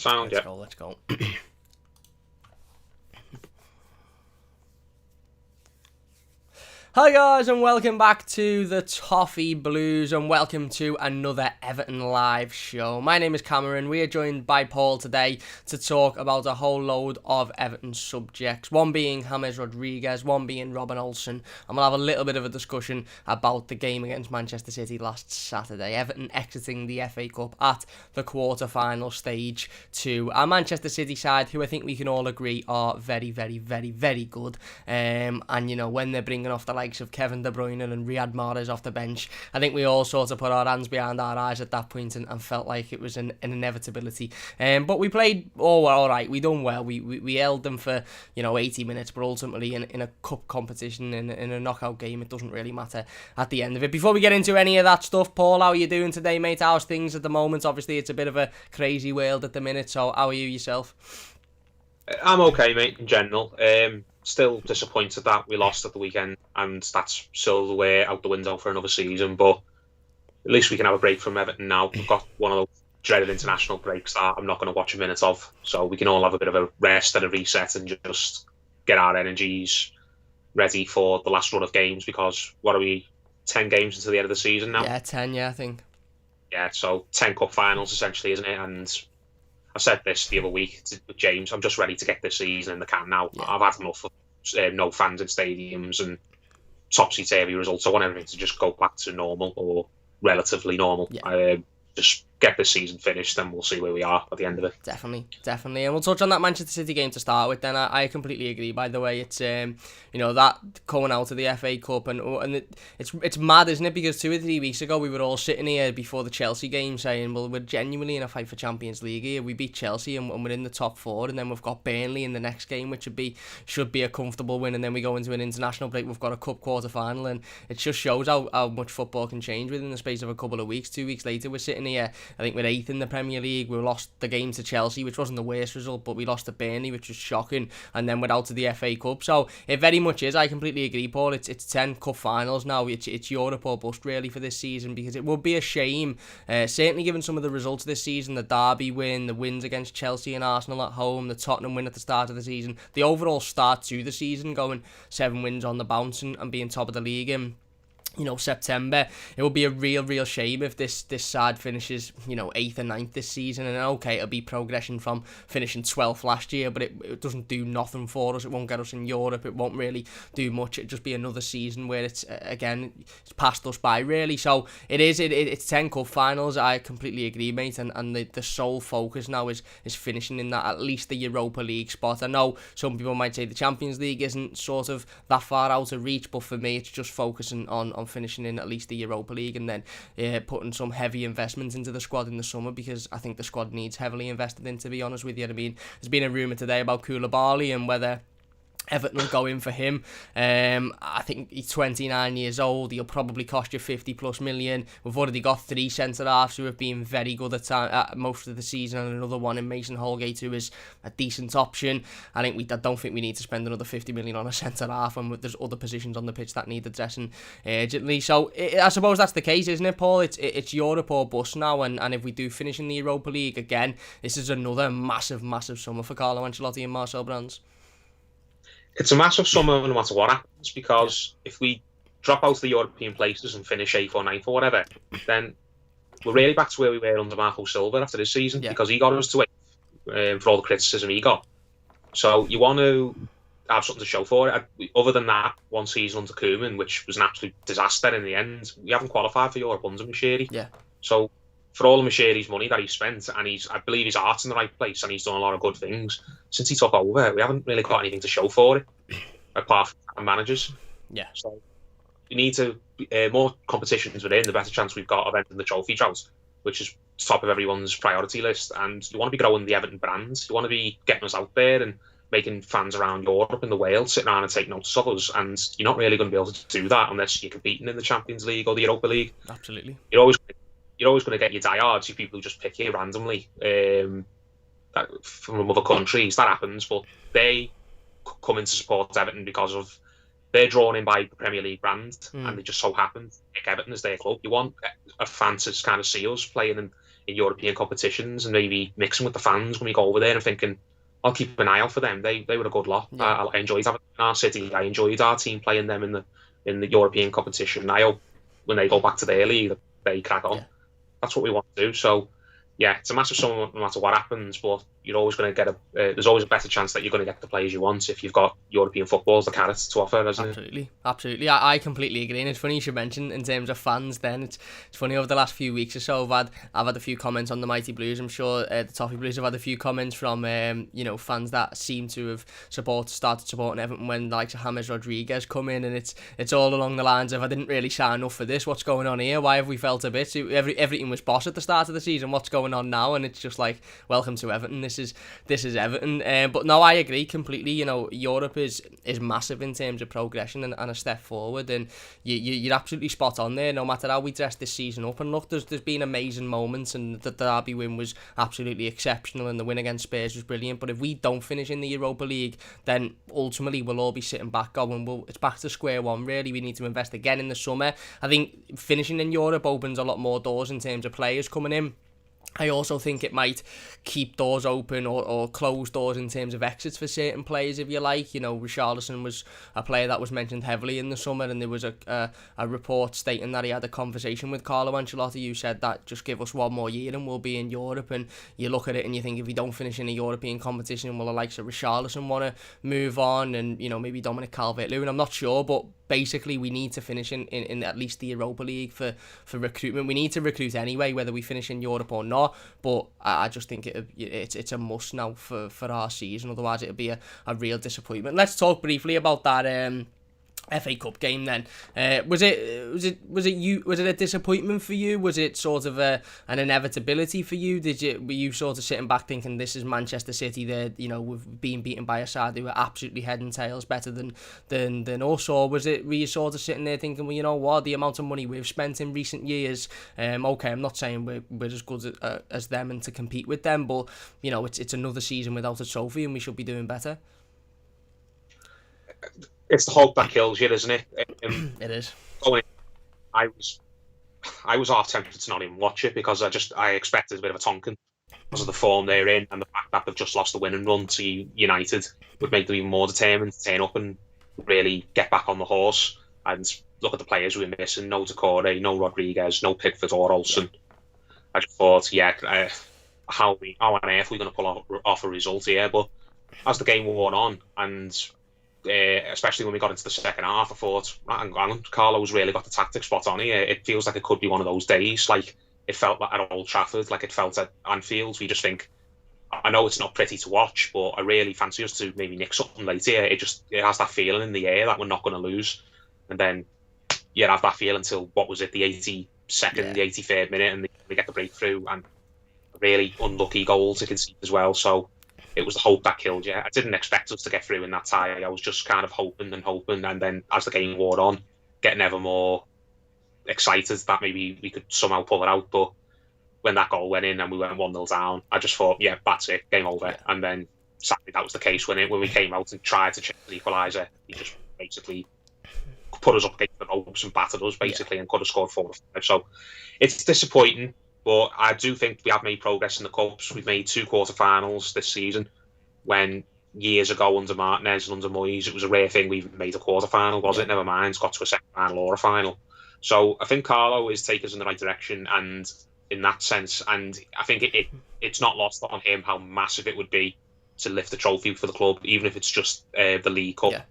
Sound, yeah. Let's go. Hi guys, and welcome back to the Toffee Blues, and welcome to another Everton live show. My name is Cameron. We are joined by Paul today to talk about a whole load of Everton subjects, one being James Rodriguez, one being Robin Olsen, and we'll have a little bit of a discussion about the game against Manchester City last Saturday. Everton exiting the FA Cup at the quarter-final stage to a Manchester City side who I think we can all agree are very, very, very, very good. And you know, when they're bringing off the likes of Kevin De Bruyne and Riyad Mahrez off the bench, I think we all sort of put our hands behind our eyes at that point and felt like it was an inevitability. But we played all right. We done well. We held them for 80 minutes, but ultimately in a cup competition, in a knockout game, it doesn't really matter at the end of it. Before we get into any of that stuff, Paul, how are you doing today, mate? How's things at the moment? Obviously, it's a bit of a crazy world at the minute, so how are you yourself? I'm okay, mate, in general. Still disappointed that we lost at the weekend, and that's still the way out the window for another season. But at least we can have a break from Everton now. We've got one of those dreaded international breaks that I'm not going to watch a minute of, so we can all have a bit of a rest and a reset and just get our energies ready for the last run of games. Because what are we, 10 games into the end of the season now? Yeah, 10, I think. Yeah, so 10 cup finals essentially, isn't it? And I said this the other week to James, I'm just ready to get this season in the can now. Yeah. I've had enough of no fans in stadiums and topsy-turvy results. I want everything to just go back to normal or relatively normal. Yeah. Just get this season finished, then we'll see where we are at the end of it. Definitely. And we'll touch on that Manchester City game to start with. Then I completely agree. By the way, it's that coming out of the FA Cup and it's mad, isn't it? Because 2 or 3 weeks ago we were all sitting here before the Chelsea game saying, well, we're genuinely in a fight for Champions League here. We beat Chelsea and we're in the top 4, and then we've got Burnley in the next game, which should be a comfortable win, and then we go into an international break. We've got a cup quarter final, and it just shows how much football can change within the space of a couple of weeks. 2 weeks later, we're sitting here. I think we're 8th in the Premier League. We lost the game to Chelsea, which wasn't the worst result, but we lost to Burnley, which was shocking, and then we're out to the FA Cup. So it very much is. I completely agree, Paul. It's 10 cup finals now. It's Europe or bust really for this season, because it would be a shame, certainly given some of the results this season, the Derby win, the wins against Chelsea and Arsenal at home, the Tottenham win at the start of the season, the overall start to the season, going 7 wins on the bounce and being top of the league in September. It would be a real shame if this side finishes 8th and 9th this season. And okay, it'll be progression from finishing 12th last year, but it doesn't do nothing for us. It won't get us in Europe. It won't really do much. It'll just be another season where it's passed us by really. So it's 10 cup finals. I completely agree, mate, and the sole focus now is finishing in that, at least the Europa League spot. I know some people might say the Champions League isn't sort of that far out of reach, but for me it's just focusing on finishing in at least the Europa League, and then putting some heavy investments into the squad in the summer, because I think the squad needs heavily invested in, to be honest with you. I mean, there's been a rumour today about Koulibaly and whether Everton will go in for him. I think he's 29 years old. He'll probably cost you 50 plus million. We've already got 3 centre-halves who have been very good at most of the season, and another one in Mason Holgate who is a decent option. I don't think we need to spend another 50 million on a centre-half, and there's other positions on the pitch that need addressing urgently. So I suppose that's the case, isn't it, Paul? It's Europe or bust now, and if we do finish in the Europa League again, this is another massive summer for Carlo Ancelotti and Marcel Brands. It's a massive summer no matter what happens, because if we drop out of the European places and finish 8th or 9th or whatever, then we're really back to where we were under Marco Silva after this season, because he got us to 8th for all the criticism he got. So you want to have something to show for it. Other than that, one season under Koeman, which was an absolute disaster in the end, we haven't qualified for Europe under Mashiri. Yeah. So for all of Mashiri's money that he spent, and I believe his heart's in the right place, and he's done a lot of good things since he took over, we haven't really got anything to show for it, apart from managers. Yeah. So we need to more competitions within, the better chance we've got of entering the trophy drought, which is top of everyone's priority list. And you want to be growing the Everton brand. You want to be getting us out there and making fans around Europe and the world sit around and take notice of us. And you're not really going to be able to do that unless you're competing in the Champions League or the Europa League. Absolutely. You're always going to get your diehards, you people who just pick you randomly from other countries. That happens, but they come in to support Everton because of they're drawn in by the Premier League brand, and they just so happen to pick Everton as their club. You want a fan to kind of see us playing in European competitions and maybe mixing with the fans when we go over there and thinking, I'll keep an eye out for them. They were a good lot. Yeah. I enjoyed having them in our city. I enjoyed our team playing them in the European competition. I hope when they go back to their league, they crack on. Yeah. That's what we want to do. So, yeah, it's a massive sum no matter what happens, but you're always going to get there's always a better chance that you're going to get the players you want if you've got European football as the carrots to offer, isn't it? Absolutely. I completely agree. And it's funny you should mention in terms of fans. Then it's funny over the last few weeks or so. I've had a few comments on the Mighty Blues. I'm sure the Toffee Blues have had a few comments from fans that seem to have started supporting Everton when the likes of James Rodriguez come in, and it's all along the lines of, I didn't really sign up for this. What's going on here? Why have we felt a bit? Everything was boss at the start of the season. What's going on now? And it's just like, welcome to Everton. This is Everton. But no, I agree completely. Europe is massive in terms of progression and a step forward, and you're absolutely spot on there. No matter how we dress this season up, and look, there's been amazing moments, and the Derby win was absolutely exceptional, and the win against Spurs was brilliant. But if we don't finish in the Europa League, then ultimately we'll all be sitting back going, it's back to square one. Really, we need to invest again in the summer. I think finishing in Europe opens a lot more doors in terms of players coming in. I also think it might keep doors open or close doors in terms of exits for certain players, if you like. Richarlison was a player that was mentioned heavily in the summer, and there was a report stating that he had a conversation with Carlo Ancelotti, who said that just give us one more year and we'll be in Europe. And you look at it and you think, if we don't finish in a European competition, will the likes of Richarlison want to move on, and maybe Dominic Calvert-Lewin? I'm not sure, but basically we need to finish in at least the Europa League for recruitment. We need to recruit anyway, whether we finish in Europe or not. But I just think it's a must now for our season. Otherwise, it'll be a real disappointment. Let's talk briefly about that FA Cup game then. Was it a disappointment for you? Was it sort of an inevitability for you? Were you sort of sitting back thinking, this is Manchester City, we've been beaten by a side who were absolutely head and tails better than us? Or were you sort of sitting there thinking, well, you know what, the amount of money we've spent in recent years, okay, I'm not saying we're as good as them and to compete with them, but it's another season without a trophy and we should be doing better. It's the hope that kills you, isn't it? It is. I was half tempted to not even watch it because I expected a bit of a tonking because of the form they're in, and the fact that they've just lost the winning run to United would make them even more determined to turn up and really get back on the horse. And look at the players we're missing: no Decore, no Rodriguez, no Pickford or Olsen. Yeah. I just thought, how on earth are we going to pull off a result here? But as the game wore on, and especially when we got into the second half, I thought, hang on, Carlo's really got the tactics spot on here. It feels like it could be one of those days, like it felt like at Old Trafford, like it felt at Anfield. We just think, I know it's not pretty to watch, but I really fancy us to maybe nick something late here. It has that feeling in the air that we're not going to lose. And then you have that feeling until, what was it, the 82nd, the 83rd minute, and we get the breakthrough, and a really unlucky goal to concede as well. So it was the hope that killed you. I didn't expect us to get through in that tie. I was just kind of hoping, and then as the game wore on, getting ever more excited that maybe we could somehow pull it out. But when that goal went in and we went 1-0 down, I just thought, that's it, game over. Yeah. And then sadly that was the case when we came out and tried to check the equaliser. He just basically put us up against the ropes and battered us basically, and could have scored 4 or 5. So it's disappointing. But I do think we have made progress in the Cups. We've made 2 quarter-finals this season, when years ago under Martinez and under Moyes, it was a rare thing we even made a quarter-final, was it? Never mind, got to a second-final or a final. So I think Carlo is taking us in the right direction, and in that sense, and I think it's not lost on him how massive it would be to lift the trophy for the club, even if it's just the League Cup. Yeah.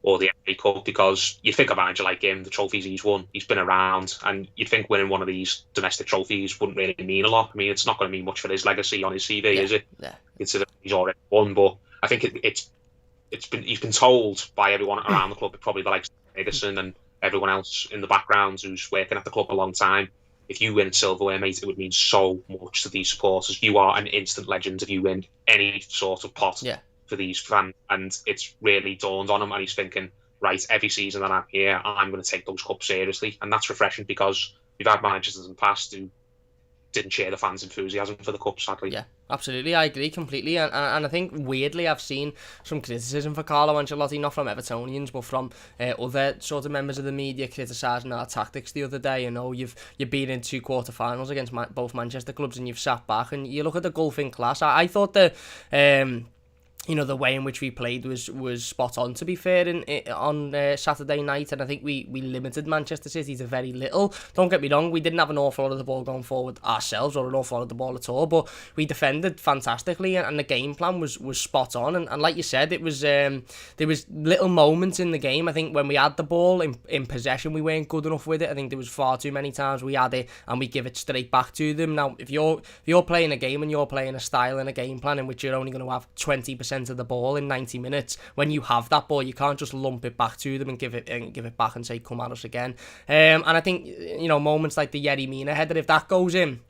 Or the FA Cup, because you think of a manager like him, the trophies he's won, he's been around, and you'd think winning one of these domestic trophies wouldn't really mean a lot. I mean, it's not going to mean much for his legacy on his CV, is it? Yeah. Considering he's already won, but I think he's been told by everyone around the club, probably the likes of Ferguson and everyone else in the background who's working at the club a long time, if you win silverware, mate, it would mean so much to these supporters. You are an instant legend if you win any sort of pot. Yeah. For these fans, and it's really dawned on him, and he's thinking, right, every season that I'm here, I'm going to take those cups seriously, and that's refreshing, because we've had managers in the past who didn't share the fans' enthusiasm for the cup, sadly. Yeah, absolutely. I agree completely. And I think, weirdly, I've seen some criticism for Carlo Ancelotti, not from Evertonians, but from other sort of members of the media criticising our tactics the other day. You know, you've been in 2 quarter-finals against both Manchester clubs and you've sat back and you look at the golfing class. I thought that... the way in which we played was spot on, to be fair, on Saturday night, and I think we limited Manchester City to very little. Don't get me wrong, we didn't have an awful lot of the ball going forward ourselves, or an awful lot of the ball at all, but we defended fantastically, and the game plan was spot on, and like you said, it was there was little moments in the game. I think when we had the ball in possession, we weren't good enough with it. I think there was far too many times we had it, and we give it straight back to them. Now, if you're playing a game and you're playing a style and a game plan in which you're only going to have 20% of the ball in 90 minutes, when you have that ball, you can't just lump it back to them and give it back and say, come at us again. And I think, moments like the Yerry Mina header, if that goes in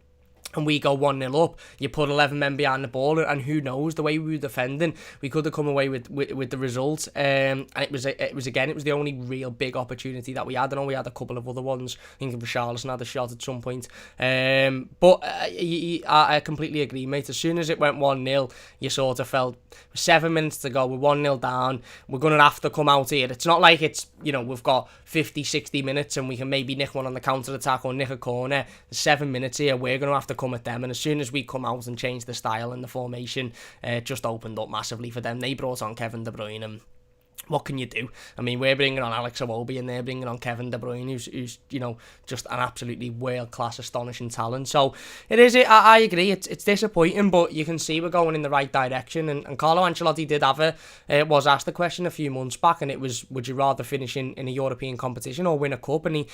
and we go 1-0 up, you put 11 men behind the ball, and who knows, the way we were defending, we could have come away with the result. And it was the only real big opportunity that we had. I know we had a couple of other ones. I think Richarlison had a shot at some point. But I completely agree, mate. As soon as it went 1-0, you sort of felt 7 minutes to go, we're 1-0 down, we're going to have to come out here. It's not like it's, we've got 50, 60 minutes and we can maybe nick one on the counter-attack or nick a corner. There's 7 minutes here, we're going to have to come at them, and as soon as we come out and change the style and the formation, it just opened up massively for them. They brought on Kevin De Bruyne, and what can you do? I mean, we're bringing on Alex Iwobi and they're bringing on Kevin De Bruyne, who's just an absolutely world-class, astonishing talent. So I agree, it's disappointing, but you can see we're going in the right direction. And Carlo Ancelotti did was asked the question a few months back, and it was, would you rather finish in a European competition or win a cup? And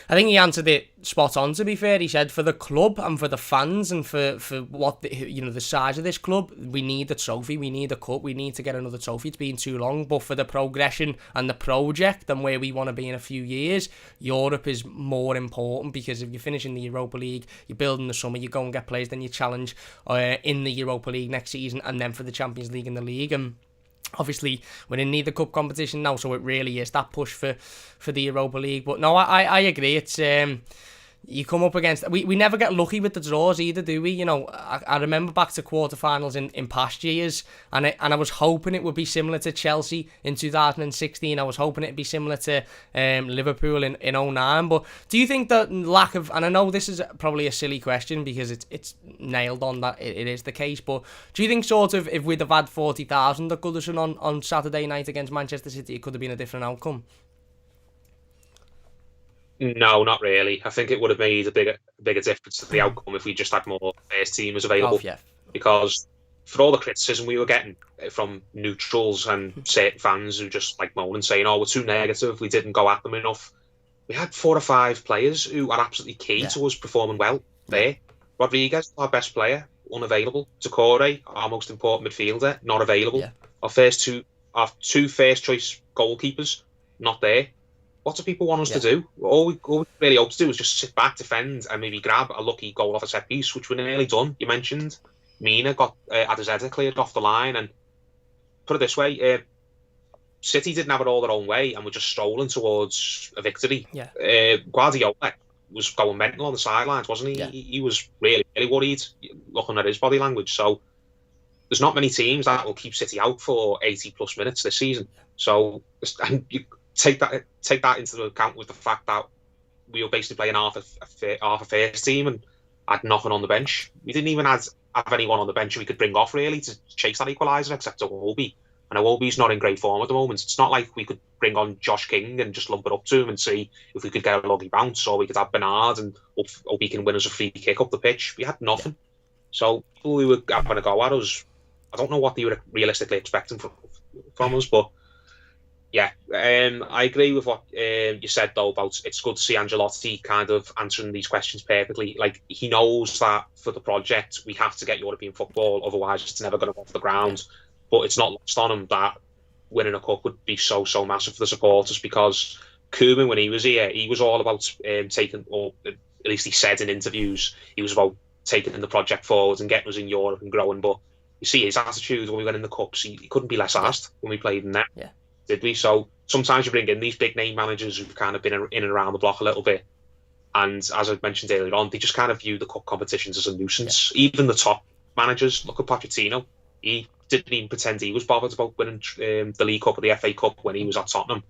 I think he answered it spot on, to be fair. He said, for the club and for the fans and for what the size of this club, we need a trophy, we need a cup, we need to get another trophy. It's been too long. But for the progression and the project and where we want to be in a few years, Europe is more important, because if you finish in the Europa League, you build in the summer, you go and get players, then you challenge in the Europa League next season, and then for the Champions League in the league. And obviously we're in neither cup competition now, so it really is that push for the Europa League. But no, I agree. It's you come up against... We never get lucky with the draws either, do we? I remember back to quarterfinals in past years, and I was hoping it would be similar to Chelsea in 2016. I was hoping it'd be similar to Liverpool in 2009. But do you think that lack of... And I know this is probably a silly question because it's nailed on that it is the case, but do you think sort of if we'd have had 40,000 at Goodison on Saturday night against Manchester City, it could have been a different outcome? No, not really. I think it would have made a bigger difference to the outcome if we just had more first teamers available. Oh, yeah. Because for all the criticism we were getting from neutrals and certain fans who just moaning, saying, "Oh, we're too negative, we didn't go at them enough," we had 4 or 5 players who are absolutely key to us performing well there. Rodriguez, our best player, unavailable. Takore, our most important midfielder, not available. Yeah. Our two first choice goalkeepers, not there. What do people want us to do? All we really hope to do is just sit back, defend, and maybe grab a lucky goal off a set piece, which we're nearly done. You mentioned Mina had his header cleared off the line, and put it this way, City didn't have it all their own way, and were just strolling towards a victory. Yeah. Guardiola was going mental on the sidelines, wasn't he? Yeah. He was really, really worried, looking at his body language. So there's not many teams that will keep City out for 80 plus minutes this season. So and you take that into account with the fact that we were basically playing half a first team and had nothing on the bench. We didn't even have anyone on the bench we could bring off really to chase that equaliser except Iwobi. And Iwobi's not in great form at the moment. It's not like we could bring on Josh King and just lump it up to him and see if we could get a lucky bounce, or we could have Bernard and hope he can win us a free kick up the pitch. We had nothing. So people who were having a go at us, I don't know what they were realistically expecting from us, but yeah, I agree with what you said though about it's good to see Ancelotti kind of answering these questions perfectly. He knows that for the project we have to get European football, otherwise it's never going to go off the ground. But it's not lost on him that winning a cup would be so massive for the supporters, because Koeman, when he was here, he was all about taking, or at least he said in interviews, he was about taking the project forward and getting us in Europe and growing. But you see his attitude when we went in the cups, he couldn't be less asked when we played in there. Yeah. Did we? So sometimes you bring in these big name managers who've kind of been in and around the block a little bit, And as I mentioned earlier on, they just kind of view the cup competitions as a nuisance. Yeah. Even the top managers, look at Pochettino. He didn't even pretend he was bothered about winning the League Cup or the FA Cup when he was at Tottenham.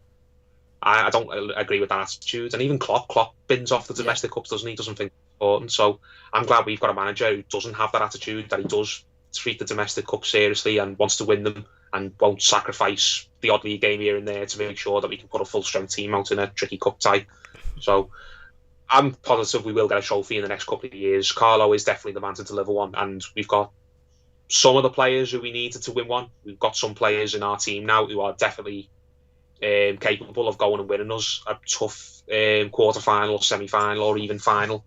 I don't agree with that attitude. And even Klopp bins off the domestic cups, doesn't he? Doesn't think it's important. So I'm glad we've got a manager who doesn't have that attitude, that he does treat the domestic cup seriously and wants to win them and won't sacrifice the odd league game here and there to make sure that we can put a full-strength team out in a tricky cup tie. So I'm positive we will get a trophy in the next couple of years. Carlo is definitely the man to deliver one, and we've got some of the players who we needed to win one. We've got some players in our team now who are definitely capable of going and winning us a tough quarter-final, semi-final or even final.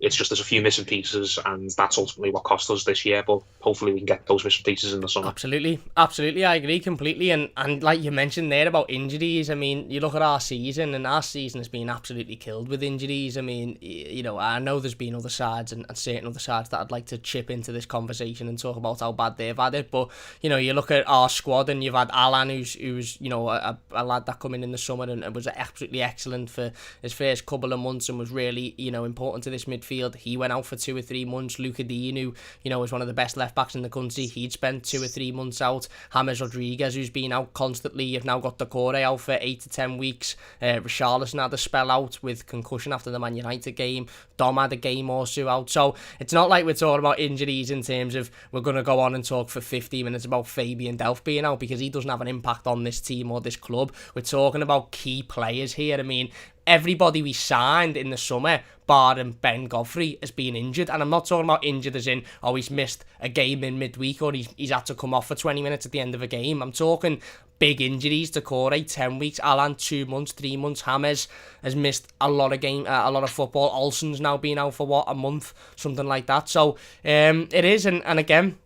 It's just there's a few missing pieces, and that's ultimately what cost us this year. But hopefully we can get those missing pieces in the summer. Absolutely, I agree completely. And like you mentioned there about injuries, I mean, you look at our season, and our season has been absolutely killed with injuries. I mean, you know, I know there's been other sides and certain other sides that I'd like to chip into this conversation and talk about how bad they've had it. But you know, you look at our squad, and you've had Alan, who's you know a lad that come in the summer and was absolutely excellent for his first couple of months and was really, you know, important to this midfield. He went out for 2 or 3 months. Luca Dean, who, you know, is one of the best left backs in the country, he'd spent 2 or 3 months out. James Rodriguez, who's been out constantly. You've now got Decore out for 8 to 10 weeks. Richarlison had a spell out with concussion after the Man United game. Dom had a game or so out. So it's not like we're talking about injuries in terms of we're going to go on and talk for 50 minutes about Fabian Delph being out, because he doesn't have an impact on this team or this club. We're talking about key players here. I mean, everybody we signed in the summer, barring Ben Godfrey, has been injured. And I'm not talking about injured as in, oh, he's missed a game in midweek or he's had to come off for 20 minutes at the end of a game. I'm talking big injuries. Decore, 10 weeks. Alan, 2 months, 3 months. James has missed a lot of football. Olsen's now been out for, a month? Something like that. So it is, and again,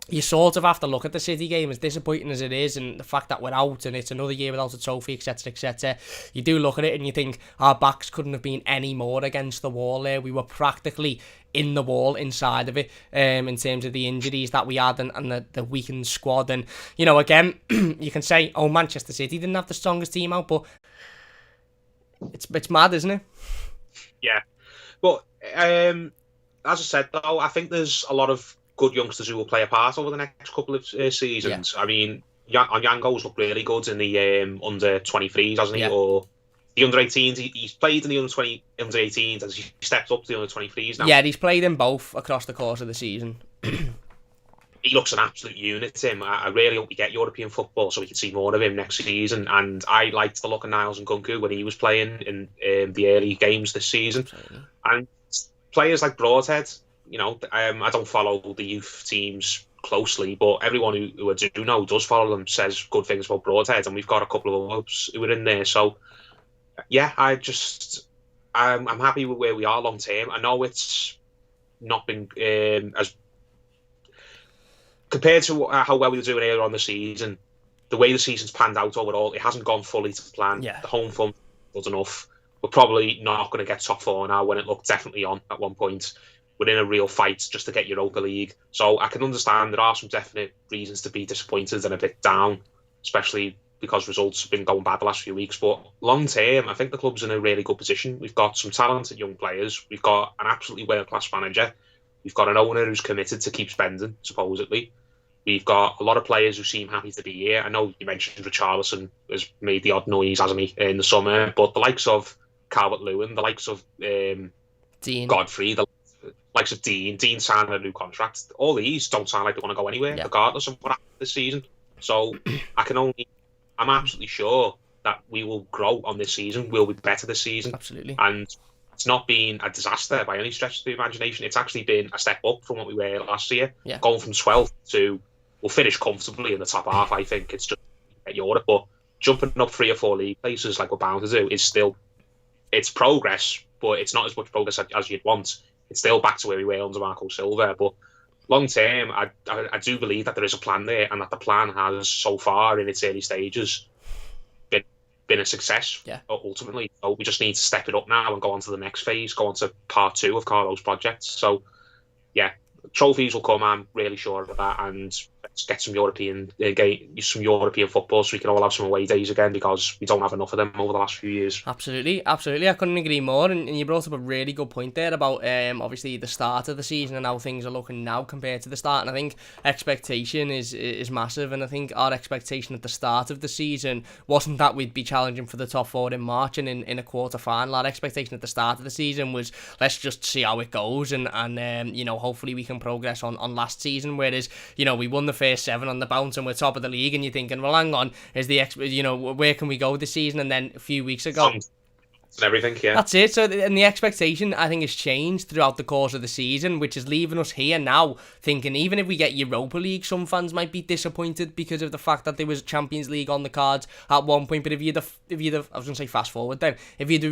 you sort of have to look at the City game, as disappointing as it is, and the fact that we're out and it's another year without a trophy, etc, etc. You do look at it and you think our backs couldn't have been any more against the wall there. We were practically in the wall inside of it, in terms of the injuries that we had and the weakened squad. And, you know, again, you can say, oh, Manchester City didn't have the strongest team out, but it's mad, isn't it? Yeah. But, as I said, though, I think there's a lot of good youngsters who will play a part over the next couple of seasons. Yeah. I mean, Yango's looked really good in the under 23s, hasn't he? Yeah. Or the under 18s. He's played in the under 18s as he stepped up to the under 23s now. Yeah, he's played in both across the course of the season. He looks an absolute unit, Tim. I really hope we get European football so we can see more of him next season. And I liked the look of Niles Nkunku when he was playing in the early games this season. Absolutely. And players like Broadhead, you know, I don't follow the youth teams closely, but everyone who I do know does follow them says good things about Broadhead, and we've got a couple of others who are in there. So, yeah, I'm happy with where we are long term. I know it's not been as compared to how well we were doing earlier on the season. The way the season's panned out overall, it hasn't gone fully to plan. Yeah. The home form was enough. We're probably not going to get top 4 now when it looked definitely on at one point. We're in a real fight just to get Europa League. So I can understand there are some definite reasons to be disappointed and a bit down, especially because results have been going bad the last few weeks. But long term, I think the club's in a really good position. We've got some talented young players. We've got an absolutely world-class manager. We've got an owner who's committed to keep spending, supposedly. We've got a lot of players who seem happy to be here. I know you mentioned Richarlison has made the odd noise, hasn't he, in the summer, but the likes of Calvert-Lewin, the likes of Dean Godfrey, the likes of Dean signing a new contract. All these don't sound like they want to go anywhere, regardless of what happens this season. So I'm absolutely sure that we will grow on this season. We'll be better this season. Absolutely. And it's not been a disaster by any stretch of the imagination. It's actually been a step up from what we were last year. Yeah. Going from 12th to, we'll finish comfortably in the top half, I think. It's just at Europe, but jumping up 3 or 4 league places like we're bound to do is still, it's progress, but it's not as much progress as you'd want. It's still back to where we were under Marco Silva. But long term, I do believe that there is a plan there, and that the plan has, so far in its early stages, been a success. Yeah. Ultimately. So we just need to step it up now and go on to the next phase, go on to part 2 of Carlo's project. So, yeah, trophies will come, I'm really sure of that. And get some European some European football, so we can all have some away days again, because we don't have enough of them over the last few years. Absolutely. I couldn't agree more. And you brought up a really good point there about obviously the start of the season and how things are looking now compared to the start. And I think expectation is massive. And I think our expectation at the start of the season wasn't that we'd be challenging for the top four in March and in a quarter final. Our expectation at the start of the season was, let's just see how it goes, and hopefully we can progress on last season. Whereas we won the first 7 on the bounce and we're top of the league, and you're thinking, well, hang on, where can we go this season? And then a few weeks ago, And everything, yeah. that's it. So, and the expectation, I think, has changed throughout the course of the season, which is leaving us here now thinking, even if we get Europa League, some fans might be disappointed because of the fact that there was Champions League on the cards at one point. But if you'd have I was going to say fast forward then, if you'd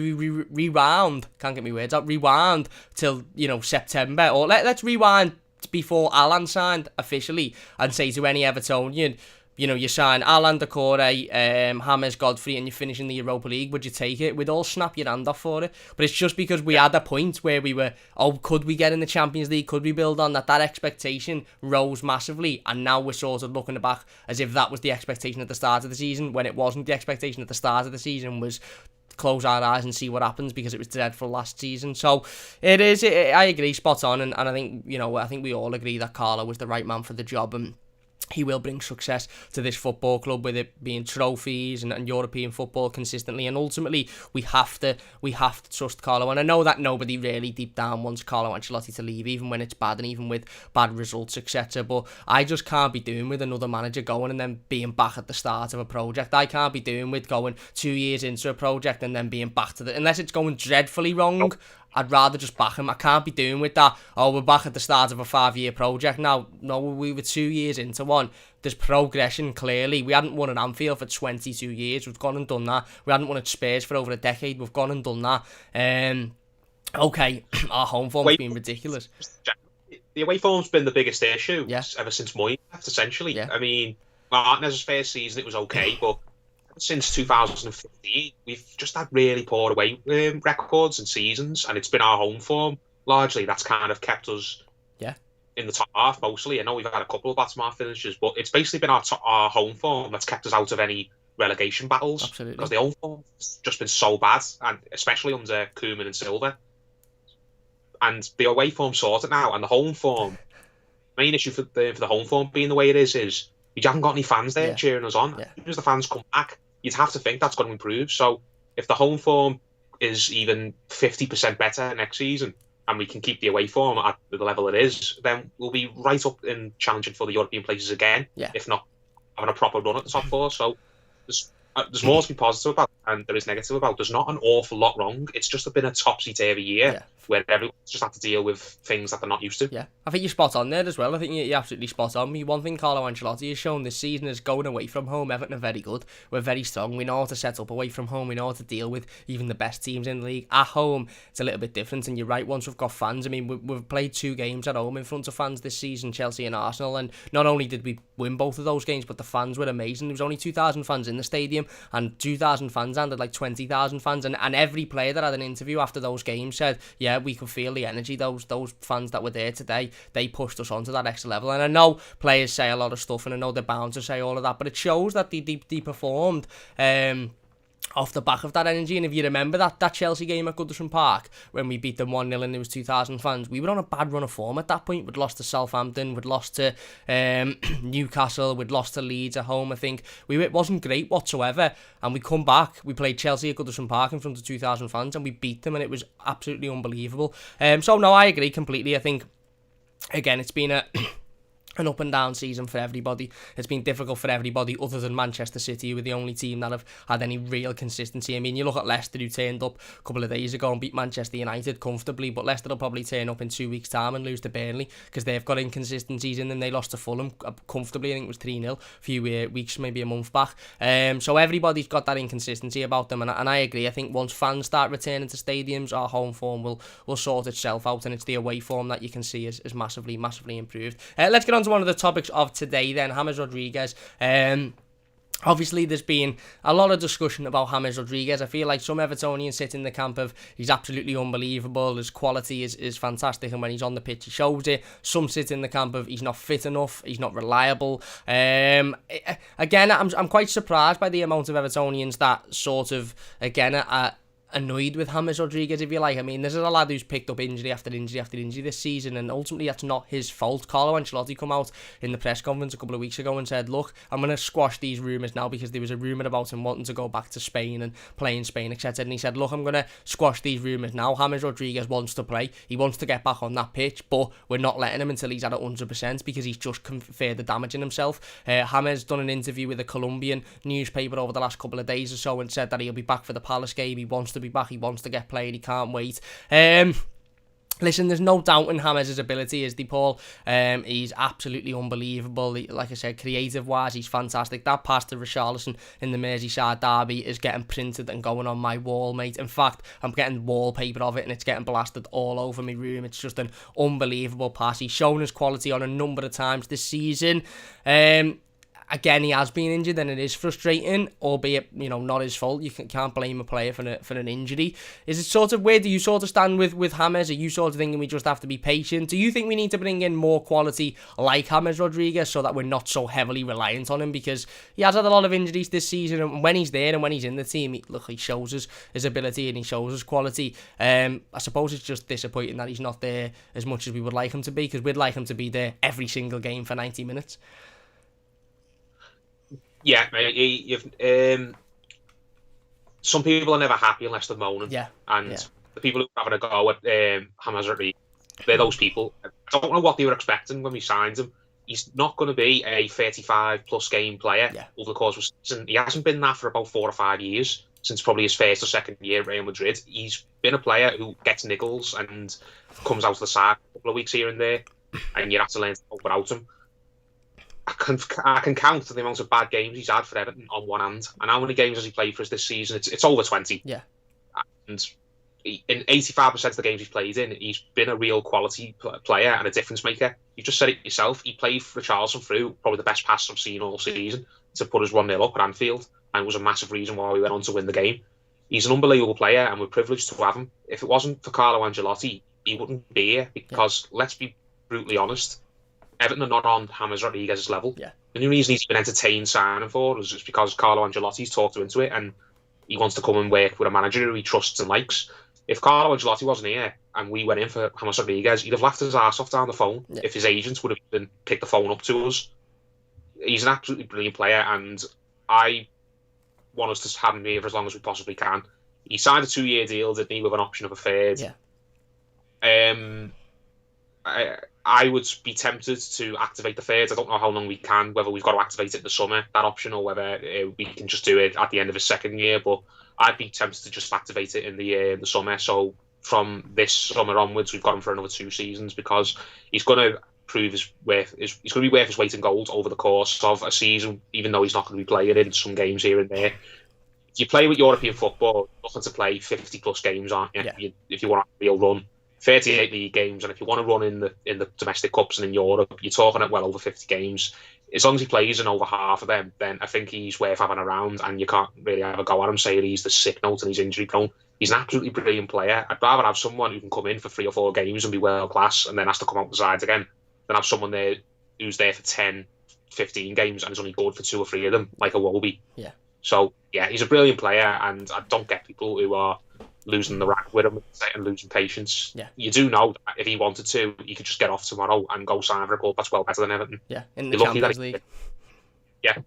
rewound, can't get my words out, rewound till, September, or let's rewind before Alan signed officially and say to any Evertonian, you sign Alan, Decore, James, Godfrey, and you're finishing the Europa League, would you take it? We'd all snap your hand off for it. But it's just because we had a point where we were, could we get in the Champions League? Could we build on that? That expectation rose massively, and now we're sort of looking back as if that was the expectation at the start of the season, when it wasn't. The expectation at the start of the season was close our eyes and see what happens, because it was dreadful last season. So it is. I agree, spot on, and I think I think we all agree that Carlo was the right man for the job, and he will bring success to this football club, with it being trophies and European football consistently. And ultimately, we have to trust Carlo. And I know that nobody really deep down wants Carlo Ancelotti to leave, even when it's bad and even with bad results, etc. But I just can't be doing with another manager going and then being back at the start of a project. I can't be doing with going 2 years into a project and then being back to unless it's going dreadfully wrong. I'd rather just back him. I can't be doing with that. We're back at the start of a 5-year project now. No, we were 2 years into one. There's progression, clearly. We hadn't won at Anfield for 22 years. We've gone and done that. We hadn't won at Spurs for over a decade. We've gone and done that. Okay, our home form's been ridiculous. The away form's been the biggest issue ever since Moyes left, essentially. Yeah. I mean, Martinez's first season, it was okay, but since 2015, we've just had really poor away records and seasons, and it's been our home form largely that's kind of kept us in the top half mostly. I know we've had a couple of bottom half finishes, but it's basically been our home form that's kept us out of any relegation battles. Absolutely. Because the home form's just been so bad, and especially under Koeman and Silva. And the away form sorted now, and the home form, main issue for the home form being the way it is you haven't got any fans there cheering us on. Yeah. As soon as the fans come back, you'd have to think that's going to improve. So if the home form is even 50% better next season, and we can keep the away form at the level it is, then we'll be right up in challenging for the European places again, if not having a proper run at the top four. So there's more to be positive about, and there is negative about. There's not an awful lot wrong. It's just been a topsy-turvy year where everyone's just had to deal with things that they're not used to. Yeah, I think you're spot on there as well. I think you're absolutely spot on. One thing Carlo Ancelotti has shown this season is going away from home. Everton are very good. We're very strong. We know how to set up away from home. We know how to deal with even the best teams in the league. At home, it's a little bit different, and you're right, once we've got fans. I mean, we've played 2 games at home in front of fans this season, Chelsea and Arsenal, and not only did we win both of those games, but the fans were amazing. There was only 2,000 fans in the stadium, and 2,000 fans handed like 20,000 fans, and every player that had an interview after those games said, yeah, we could feel the energy. Those fans that were there today, they pushed us on to that extra level. And I know players say a lot of stuff, and I know they're bound to say all of that, but it shows that they performed off the back of that energy. And if you remember that Chelsea game at Goodison Park, when we beat them 1-0 and there was 2,000 fans, we were on a bad run of form at that point. We'd lost to Southampton, we'd lost to Newcastle, we'd lost to Leeds at home, I think. It wasn't great whatsoever, and we come back, we played Chelsea at Goodison Park in front of 2,000 fans, and we beat them, and it was absolutely unbelievable. So no, I agree completely. I think, again, it's been an up and down season for everybody. It's been difficult for everybody other than Manchester City, who were the only team that have had any real consistency. I mean, you look at Leicester, who turned up a couple of days ago and beat Manchester United comfortably, but Leicester will probably turn up in 2 weeks' time and lose to Burnley because they've got inconsistencies in them. They lost to Fulham comfortably, I think it was 3-0 a few weeks, maybe a month back. So everybody's got that inconsistency about them, and I agree. I think once fans start returning to stadiums, our home form will sort itself out, and it's the away form that you can see is massively, massively improved. Let's get on to one of the topics of today then. James Rodriguez Obviously, there's been a lot of discussion about James Rodriguez. I feel like some Evertonians sit in the camp of he's absolutely unbelievable, his quality is fantastic, and when he's on the pitch, he shows it. Some sit in the camp of he's not fit enough, he's not reliable. Again, I'm quite surprised by the amount of Evertonians that sort of, again, are annoyed with James Rodriguez, if you like. I mean, this is a lad who's picked up injury after injury after injury this season, and ultimately that's not his fault. Carlo Ancelotti come out in the press conference a couple of weeks ago and said, look, I'm going to squash these rumours now, because there was a rumour about him wanting to go back to Spain and play in Spain, etc. And he said, look, I'm going to squash these rumours now. James Rodriguez wants to play. He wants to get back on that pitch, but we're not letting him until he's at 100%, because he's just further damaging himself. James done an interview with a Colombian newspaper over the last couple of days or so and said that he'll be back for the Palace game. He wants to be back. He wants to get played. He can't wait. Listen, there's no doubt in James' ability, is the Paul. He's absolutely unbelievable. Like I said, creative-wise, he's fantastic. That pass to Richarlison in the Merseyside derby is getting printed and going on my wall, mate. In fact, I'm getting wallpaper of it and it's getting blasted all over my room. It's just an unbelievable pass. He's shown his quality on a number of times this season. Again, he has been injured and it is frustrating, albeit, not his fault. You can't blame a player for an injury. Is it sort of, where do you sort of stand with James? Are you sort of thinking we just have to be patient? Do you think we need to bring in more quality like James Rodriguez so that we're not so heavily reliant on him? Because he has had a lot of injuries this season, and when he's there and when he's in the team, he shows his ability and he shows his quality. I suppose it's just disappointing that he's not there as much as we would like him to be, because we'd like him to be there every single game for 90 minutes. Yeah, some people are never happy unless they're moaning. The people who are having a go at James Rodriguez, they're those people. I don't know what they were expecting when we signed him. He's not going to be a 35-plus game player over the course of the season. He hasn't been that for about 4 or 5 years, since probably his first or second year at Real Madrid. He's been a player who gets niggles and comes out of the side a couple of weeks here and there, and you have to learn to cope without him. I can count the amount of bad games he's had for Everton on one hand, and how many games has he played for us this season? It's over 20. Yeah. And in 85% of the games he's played in, he's been a real quality player and a difference maker. You just said it yourself. He played for Richarlison through probably the best pass I've seen all season to put us 1-0 up at Anfield, and it was a massive reason why we went on to win the game. He's an unbelievable player, and we're privileged to have him. If it wasn't for Carlo Ancelotti, he wouldn't be here, because let's be brutally honest, Everton are not on James Rodriguez's level. Yeah. The only reason he's been entertained signing for is just because Carlo Ancelotti's talked him into it, and he wants to come and work with a manager who he trusts and likes. If Carlo Ancelotti wasn't here and we went in for James Rodriguez, he'd have laughed his arse off down the phone if his agents would have been picked the phone up to us. He's an absolutely brilliant player, and I want us to have him here for as long as we possibly can. He signed a 2-year deal, didn't he, with an option of a third. Yeah. I would be tempted to activate the third. I don't know how long we can, whether we've got to activate it in the summer, that option, or whether we can just do it at the end of his second year. But I'd be tempted to just activate it in the summer. So from this summer onwards, we've got him for another 2 seasons, because he's going to prove he's going to be worth his weight in gold over the course of a season, even though he's not going to be playing in some games here and there. You play with European football, nothing to play 50-plus games, aren't you? Yeah. If you want a real run. 38 league games, and if you want to run in the domestic cups and in Europe, you're talking at well over 50 games. As long as he plays in over half of them, then I think he's worth having around, and you can't really have a go at him saying he's the sick note and he's injury prone. He's an absolutely brilliant player. I'd rather have someone who can come in for 3 or 4 games and be world class and then has to come out the sides again, than have someone there who's there for 10, 15 games and is only good for 2 or 3 of them, like a Wolby. Yeah. So yeah, he's a brilliant player, and I don't get people who are losing the rack with him and losing patience. Yeah. You do know that if he wanted to, he could just get off tomorrow and go sign for a club that's well better than Everton. Yeah, in the Champions League. Yeah.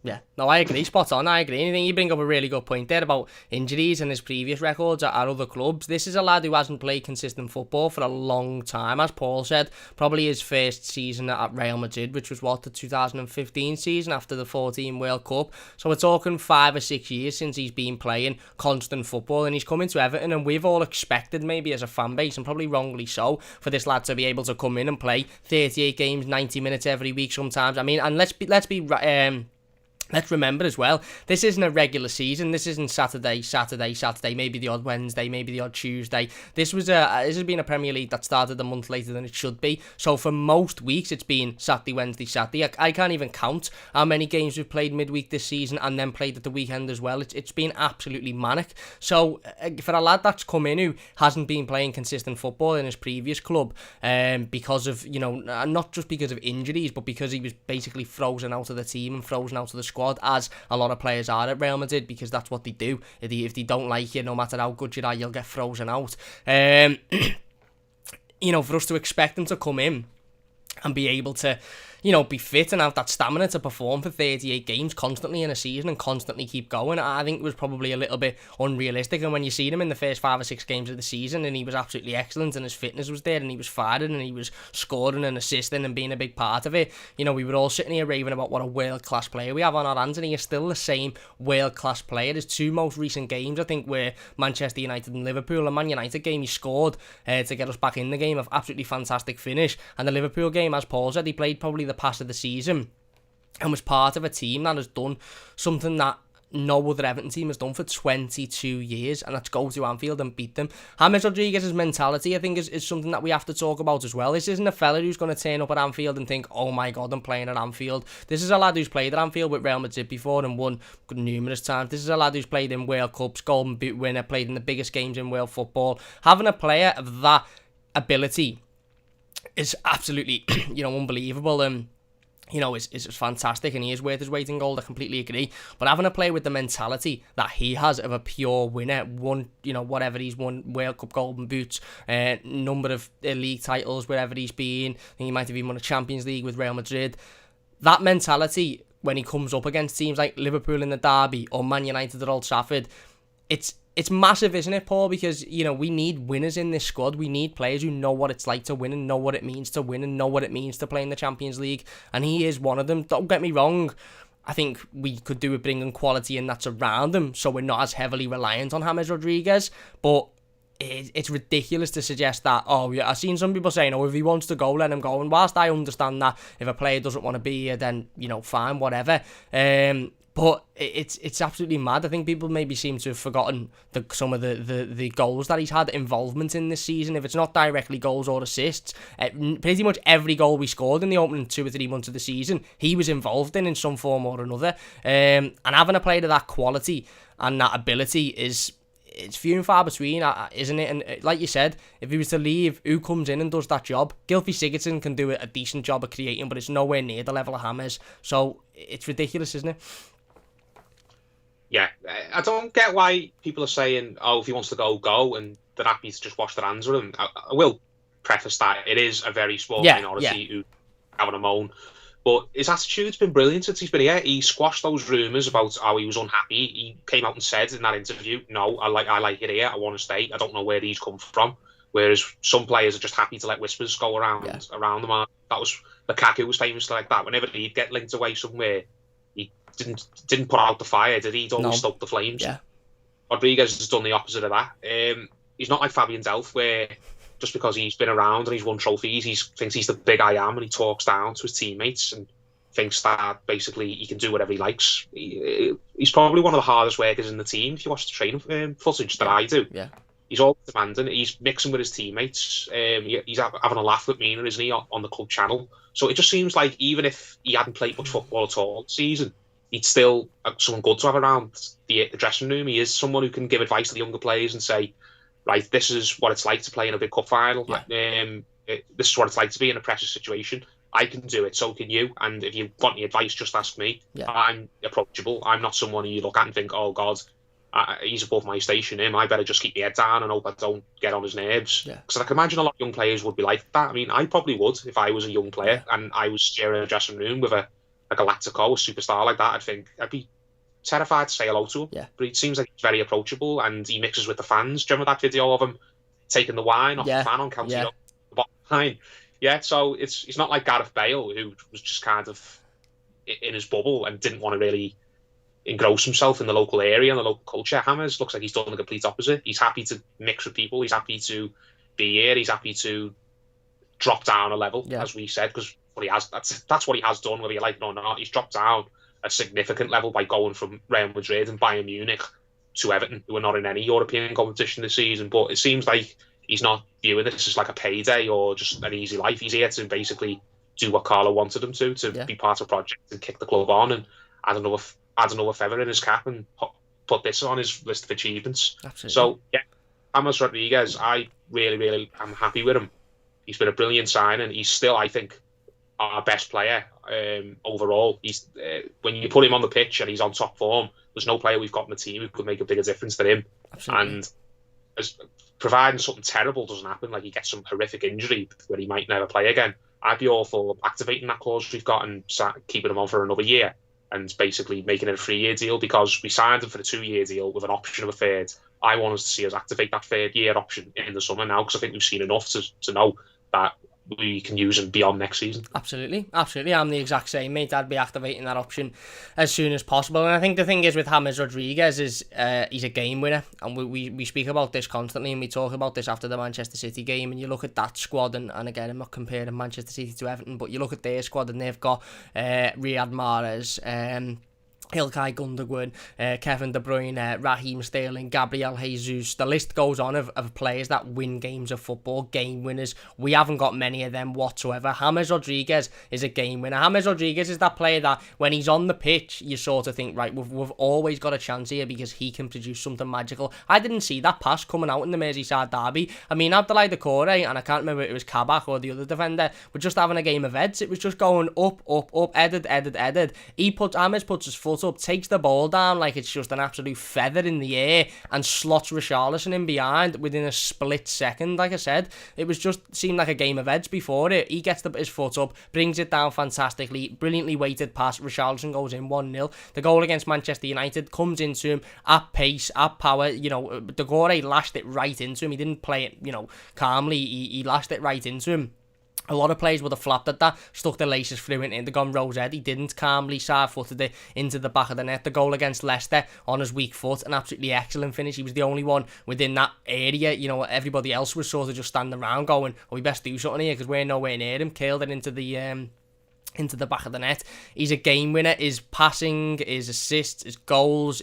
Yeah, no, I agree, spot on, I agree. Anything you bring up a really good point there about injuries and his previous records at other clubs. This is a lad who hasn't played consistent football for a long time, as Paul said. Probably his first season at Real Madrid, which was the 2015 season after the 14 World Cup. So we're talking 5 or 6 years since he's been playing constant football, and he's coming to Everton, and we've all expected, maybe as a fan base, and probably wrongly so, for this lad to be able to come in and play 38 games, 90 minutes every week sometimes. I mean, and let's be Let's remember as well, this isn't a regular season. This isn't Saturday, maybe the odd Wednesday, maybe the odd Tuesday. This has been a Premier League that started a month later than it should be. So for most weeks, it's been Saturday, Wednesday, Saturday. I can't even count how many games we've played midweek this season and then played at the weekend as well. It's been absolutely manic. So for a lad that's come in who hasn't been playing consistent football in his previous club, because of, not just because of injuries, but because he was basically frozen out of the team and frozen out of the squad, as a lot of players are at Real Madrid, because that's what they do. If they don't like you, no matter how good you are, you'll get frozen out. For us to expect them to come in and be able to, be fit and have that stamina to perform for 38 games constantly in a season and constantly keep going, I think it was probably a little bit unrealistic. And when you see him in the first 5 or 6 games of the season, and he was absolutely excellent, and his fitness was there, and he was firing, and he was scoring and assisting and being a big part of it, we were all sitting here raving about what a world-class player we have on our hands, and he is still the same world-class player. His 2 most recent games, I think, were Manchester United and Liverpool. The Man United game, he scored to get us back in the game, of absolutely fantastic finish, and the Liverpool game, as Paul said, he played probably the pass of the season and was part of a team that has done something that no other Everton team has done for 22 years, and that's go to Anfield and beat them. James Rodriguez's mentality, I think, is something that we have to talk about as well. This isn't a fella who's going to turn up at Anfield and think, oh my god, I'm playing at Anfield. This is a lad who's played at Anfield with Real Madrid before and won numerous times. This is a lad who's played in World Cups, Golden Boot winner, played in the biggest games in world football. Having a player of that ability is absolutely, unbelievable. Is fantastic, and he is worth his weight in gold. I completely agree. But having a player with the mentality that he has of a pure winner, whatever he's won, World Cup Golden Boots, number of league titles wherever he's been. I think he might have even won a Champions League with Real Madrid. That mentality, when he comes up against teams like Liverpool in the derby or Man United at Old Trafford, it's massive, isn't it, Paul? Because, we need winners in this squad. We need players who know what it's like to win and know what it means to win and know what it means to play in the Champions League. And he is one of them. Don't get me wrong. I think we could do with bringing quality in that's around him, so we're not as heavily reliant on James Rodriguez. But it's ridiculous to suggest that, I've seen some people saying, if he wants to go, let him go. And whilst I understand that, if a player doesn't want to be here, then, fine, whatever. But it's absolutely mad. I think people maybe seem to have forgotten some of the goals that he's had involvement in this season. If it's not directly goals or assists, pretty much every goal we scored in the opening 2 or 3 months of the season, he was involved in some form or another. And having a player of that quality and that ability it's few and far between, isn't it? And like you said, if he was to leave, who comes in and does that job? Gylfi Sigurdsson can do a decent job of creating, but it's nowhere near the level of James. So it's ridiculous, isn't it? Yeah, I don't get why people are saying, if he wants to go, go, and they're happy to just wash their hands with him. I will preface that it is a very small minority who having a moan. But his attitude's been brilliant since he's been here. He squashed those rumours about how he was unhappy. He came out and said in that interview, no, I like it here, I want to stay. I don't know where these come from. Whereas some players are just happy to let whispers go around them. That was Lukaku was famous like that. Whenever he'd get linked away somewhere, he didn't put out the fire, did he? He'd always stoke the flames. Yeah. Rodriguez has done the opposite of that. He's not like Fabian Delph, where just because he's been around and he's won trophies, he thinks he's the big I am, and he talks down to his teammates and thinks that basically he can do whatever he likes. He's probably one of the hardest workers in the team. If you watch the training footage that I do, he's all demanding. He's mixing with his teammates. He's having a laugh with Mina, isn't he, on the club channel? So it just seems like even if he hadn't played much football at all this season, he'd still someone good to have around the dressing room. He is someone who can give advice to the younger players and say, right, this is what it's like to play in a big cup final. Yeah. This is what it's like to be in a pressure situation. I can do it, so can you. And if you want any advice, just ask me. Yeah. I'm approachable. I'm not someone who you look at and think, oh, God, he's above my station. I better just keep my head down and hope I don't get on his nerves. Because I can imagine a lot of young players would be like that. I mean, I probably would if I was a young player and I was sharing a dressing room with a Galactico, a superstar like that. I'd be terrified to say hello to him. Yeah. But he seems like he's very approachable and he mixes with the fans. Do you remember that video of him taking the wine off the fan on County Road, the bottom line? Yeah, so it's not like Gareth Bale, who was just kind of in his bubble and didn't want to really engross himself in the local area and the local culture. James looks like he's done the complete opposite. He's happy to mix with people. He's happy to be here. He's happy to drop down a level, as we said, because what he has, that's what he has done, whether you like it or not. He's dropped down a significant level by going from Real Madrid and Bayern Munich to Everton, who are not in any European competition this season. But it seems like he's not viewing this as like a payday or just an easy life. He's here to basically do what Carlo wanted him to be part of a project and kick the club on and add another feather in his cap and put this on his list of achievements. Absolutely. So, yeah, James Rodriguez, I really am happy with him. He's been a brilliant signing. He's still, I think, our best player overall. He's when you put him on the pitch and he's on top form, there's no player we've got in the team who could make a bigger difference than him. Absolutely. And providing something terrible doesn't happen, like he gets some horrific injury where he might never play again, I'd be all for activating that clause we've got and keeping him on for another year and basically making it a 3-year deal, because we signed him for a 2-year deal with an option of a third. I want us to see us activate that 3rd-year option in the summer now, because I think we've seen enough to know that we can use him beyond next season. Absolutely. I'm the exact same, mate. I'd be activating that option as soon as possible. And I think the thing is with James Rodriguez is he's a game winner, and we speak about this constantly, and we talk about this after the Manchester City game. And you look at that squad, and again, I'm not comparing Manchester City to Everton, but you look at their squad and they've got Riyad Mahrez, Ilkay Gundogan, Kevin De Bruyne, Raheem Sterling, Gabriel Jesus. The list goes on of players that win games of football, game winners. We haven't got many of them whatsoever. James Rodriguez is a game winner. James Rodriguez is that player that when he's on the pitch, you sort of think, right, we've always got a chance here because he can produce something magical. I didn't see that pass coming out in the Merseyside derby. I mean, Abdoulaye Doucouré, and I can't remember if it was Kabak or the other defender, were just having a game of heads. It was just going up, headed. James puts his foot up, takes the ball down like it's just an absolute feather in the air, and slots Richarlison in behind within a split second. Like I said, it was just seemed like a game of heads before it. He gets his foot up, brings it down fantastically, brilliantly weighted pass. Richarlison goes in 1-0. The goal against Manchester United comes into him at pace, at power. You know, Doucouré lashed it right into him. He didn't play it, calmly. He lashed it right into him. A lot of players would have flapped at that, stuck their laces through it, and they've gone rose head. He didn't, calmly side-footed it into the back of the net. The goal against Leicester on his weak foot, an absolutely excellent finish. He was the only one within that area. Everybody else was sort of just standing around going, we best do something here because we're nowhere near him. Curled it into the back of the net. He's a game winner. His passing, his assists, his goals,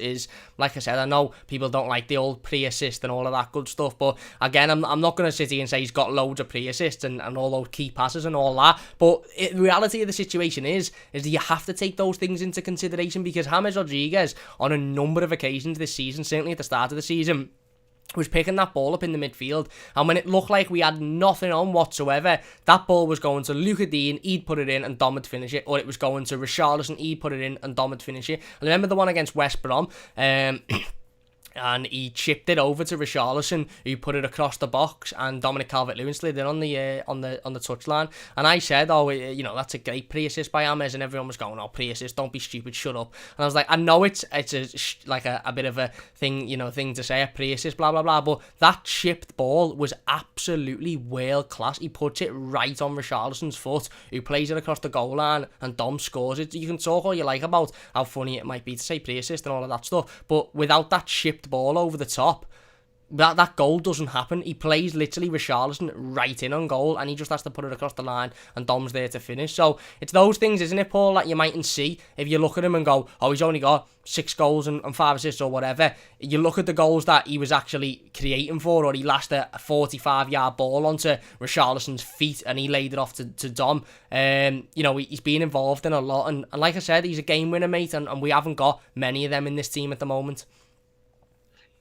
like I said, I know people don't like the old pre-assist and all of that good stuff, but again, I'm not going to sit here and say he's got loads of pre-assists and all those key passes and all that, but the reality of the situation is that you have to take those things into consideration, because James Rodriguez, on a number of occasions this season, certainly at the start of the season, was picking that ball up in the midfield, and when it looked like we had nothing on whatsoever, that ball was going to Luca Dean, he'd put it in and Dom would finish it, or it was going to Richarlison, he'd put it in and Dom would finish it. I remember the one against West Brom, and he chipped it over to Richarlison, who put it across the box, and Dominic Calvert-Lewin slid in on the touchline. And I said, that's a great pre-assist by James, and everyone was going, pre-assist, don't be stupid, shut up. And I was like, I know it's a bit of a thing, thing to say, a pre-assist, blah blah blah, but that chipped ball was absolutely world class. He puts it right on Richarlison's foot, who plays it across the goal line, and Dom scores it. You can talk all you like about how funny it might be to say pre-assist and all of that stuff, but without that chipped ball over the top, that goal doesn't happen. He plays literally Richarlison right in on goal, and he just has to put it across the line, and Dom's there to finish. So it's those things, isn't it, Paul, that you mightn't see if you look at him and go, he's only got 6 goals and 5 assists or whatever. You look at the goals that he was actually creating for, or he lashed a 45-yard ball onto Richarlison's feet and he laid it off to Dom. He's been involved in a lot, and like I said, he's a game winner, mate, and we haven't got many of them in this team at the moment.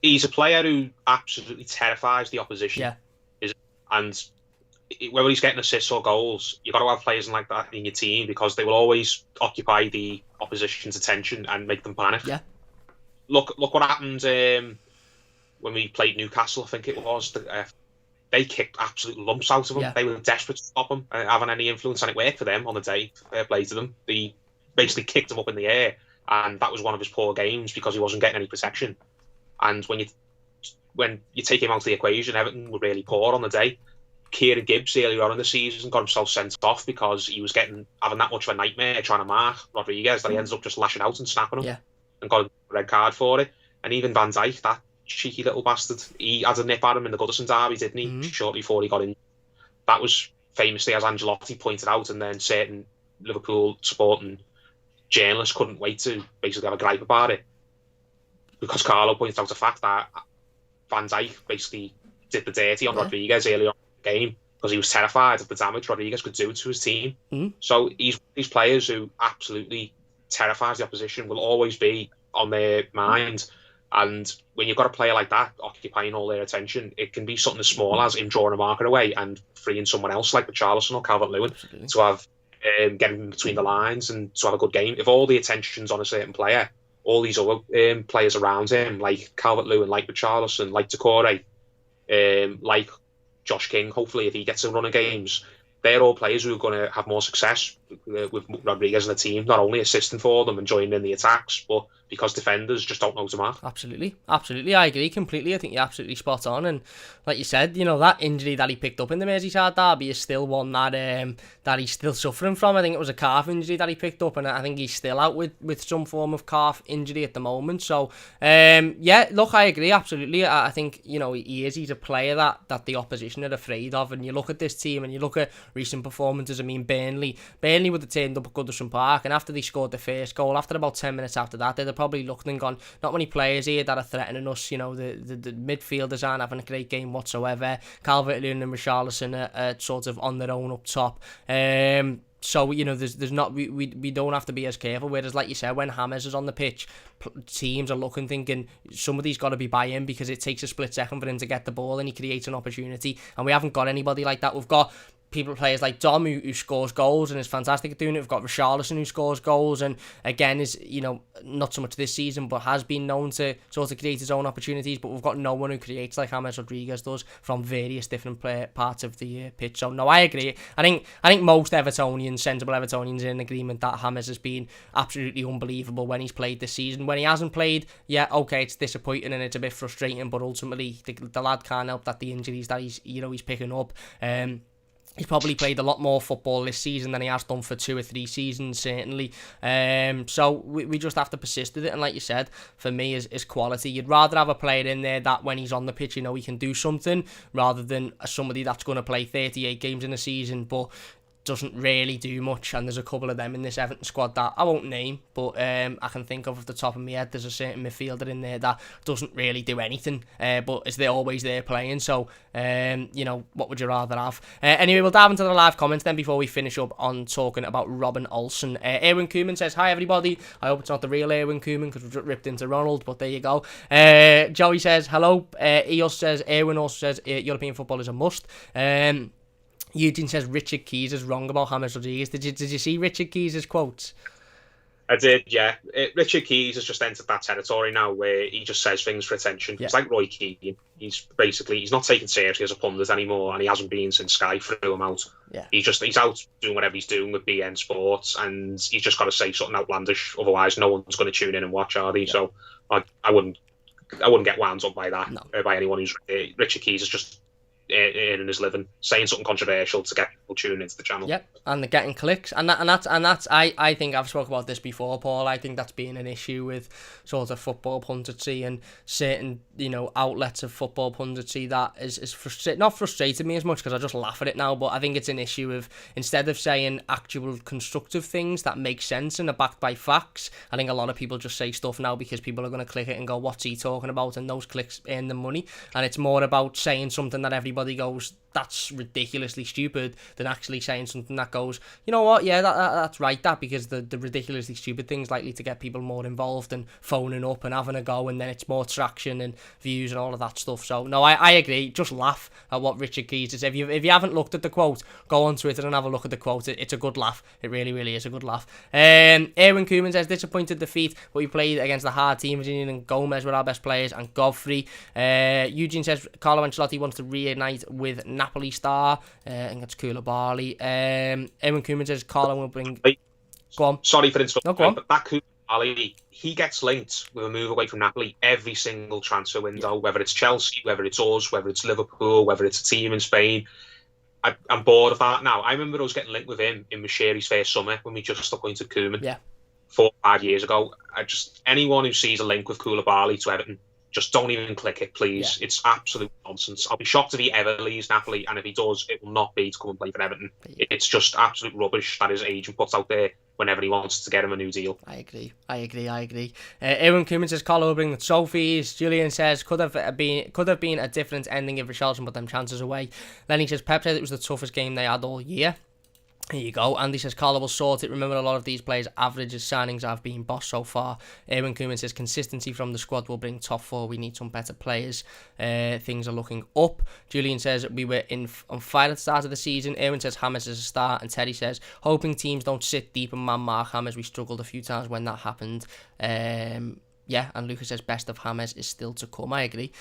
He's a player who absolutely terrifies the opposition. Yeah. And whether he's getting assists or goals, you've got to have players like that in your team, because they will always occupy the opposition's attention and make them panic. Yeah. Look what happened when we played Newcastle, I think it was. They kicked absolute lumps out of him. Yeah. They were desperate to stop him having any influence, and it worked for them on the day. Fair play to them. They basically kicked him up in the air, and that was one of his poor games because he wasn't getting any protection. And when you take him out of the equation, Everton were really poor on the day. Kieran Gibbs earlier on in the season got himself sent off because he was having that much of a nightmare trying to mark Rodriguez that he ends up just lashing out and snapping him, and got a red card for it. And even Van Dijk, that cheeky little bastard, he had a nip at him in the Goodison derby, didn't he? Shortly before he got in. That was famously, as Ancelotti pointed out, and then certain Liverpool supporting journalists couldn't wait to basically have a gripe about it, because Carlo pointed out the fact that Van Dijk basically did the dirty on Rodriguez early on in the game because he was terrified of the damage Rodriguez could do to his team. So these players who absolutely terrifies the opposition will always be on their mind. And when you've got a player like that occupying all their attention, it can be something as small as him drawing a marker away and freeing someone else like Richarlison or Calvert-Lewin to have getting between the lines and to have a good game. If all the attention's on a certain player, all these other players around him, like Calvert-Lewin, like Richarlison, like Decore, like Josh King, hopefully if he gets a run of games, they're all players who are going to have more success with Rodriguez and the team, not only assisting for them and joining in the attacks, but because defenders just don't know to mark. Absolutely. I agree completely. I think you're absolutely spot on. And like you said, you know, that injury that he picked up in the Merseyside derby is still one that he's still suffering from. I think it was a calf injury that he picked up, and I think he's still out with some form of calf injury at the moment. So, yeah, look, I agree, absolutely. I think, you know, he's a player that the opposition are afraid of. And you look at this team and you look at recent performances. I mean, Burnley would have turned up at Goodison Park, and after they scored the first goal, after about 10 minutes after that, they'd have probably looked and gone, not many players here that are threatening us. You know, the midfielders aren't having a great game whatsoever. Calvert-Lewin and Richarlison are sort of on their own up top. So, you know, there's not, we don't have to be as careful. Whereas, like you said, when James is on the pitch, teams are looking, thinking somebody's got to be by him, because it takes a split second for him to get the ball and he creates an opportunity. And we haven't got anybody like that. We've got players like Dom who scores goals and is fantastic at doing it. We've got Richarlison who scores goals and again is, you know, not so much this season, but has been known to sort of create his own opportunities. But we've got no one who creates like James Rodriguez does from various different parts of the pitch. So no, I agree. I think most Evertonians, sensible Evertonians, are in agreement that James has been absolutely unbelievable when he's played this season. When he hasn't played, yeah, okay, it's disappointing and it's a bit frustrating, but ultimately the lad can't help that the injuries that he's picking up. He's probably played a lot more football this season than he has done for 2 or 3 seasons, certainly. So we just have to persist with it. And like you said, for me, is quality. You'd rather have a player in there that when he's on the pitch, you know, he can do something, rather than somebody that's going to play 38 games in a season, but doesn't really do much. And there's a couple of them in this Everton squad that I won't name, but I can think of the top of my head. There's a certain midfielder in there that doesn't really do anything, but is they always there playing. So you know, what would you rather have? Anyway, we'll dive into the live comments then before we finish up on talking about Robin Olsen. Erwin Koeman says, hi everybody. I hope it's not the real Erwin Koeman, because we've ripped into Ronald, but there you go. Joey says hello. Eos says, Erwin also says European football is a must. Eugene says Richard Keys is wrong about James Rodriguez. Did you see Richard Keys' quotes? I did, yeah. Richard Keys has just entered that territory now where he just says things for attention. Yeah. It's like Roy Keane. He's not taken seriously as a pundit anymore, and he hasn't been since Sky threw him out. Yeah. He's out doing whatever he's doing with BN Sports, and he's just got to say something outlandish. Otherwise, no one's going to tune in and watch, are they? Yeah. So I wouldn't get wound up by that, by anyone who's... Richard Keys is just earning his living, saying something controversial to get people tuning into the channel. Yep, and they're getting clicks, and that's I think I've spoken about this before, Paul. I think that's been an issue with sort of football punditry and certain, you know, outlets of football punditry that is not frustrated me as much, because I just laugh at it now, but I think it's an issue of, instead of saying actual constructive things that make sense and are backed by facts, I think a lot of people just say stuff now because people are going to click it and go, what's he talking about, and those clicks earn them money. And it's more about saying something that everybody goes, that's ridiculously stupid, than actually saying something that goes, you know what, yeah, that's right, because the ridiculously stupid thing's likely to get people more involved and phoning up and having a go, and then it's more traction and views and all of that stuff. So no, I agree. Just laugh at what Richard Keys says. If you haven't looked at the quote, go on Twitter and have a look at the quote. It's a good laugh. It really, really is a good laugh. Erwin Koeman says, disappointed defeat, but we played against a hard team. Virginia and Gomez were our best players, and Godfrey. Eugene says Carlo Ancelotti wants to reunite with Napoli star. I think it's Koulibaly. Erwin Koeman says Carlo will bring... Go on. Sorry for interrupting. No, go on. But that Koulibaly, he gets linked with a move away from Napoli every single transfer window, whether it's Chelsea, whether it's us, whether it's Liverpool, whether it's a team in Spain. I'm bored of that now. I remember us getting linked with him in Mashiri's first summer when we just appointed Koeman. Yeah. 4 or 5 years ago. Anyone who sees a link with Koulibaly to Everton, just don't even click it, please. Yeah. It's absolute nonsense. I'll be shocked if he ever leaves Napoli, and if he does, it will not be to come and play for Everton. Yeah. It's just absolute rubbish that his agent puts out there. whenever he wants to get him a new deal. I agree. Ewan Koeman says Carlo will bring the trophies. Julian says could have been a different ending if Richarlison put them chances away. Lenny says Pep said it was the toughest game they had all year. Here you go. Andy says Carlo will sort it. Remember, a lot of these players' averages signings have been boss so far. Ewan Koeman says consistency from the squad will bring top four. We need some better players. Things are looking up. Julian says we were on fire at the start of the season. Ewan says Hammers is a start. And Terry says hoping teams don't sit deep and man mark Hammers. We struggled a few times when that happened. Yeah, and Lucas says best of Hammers is still to come. I agree.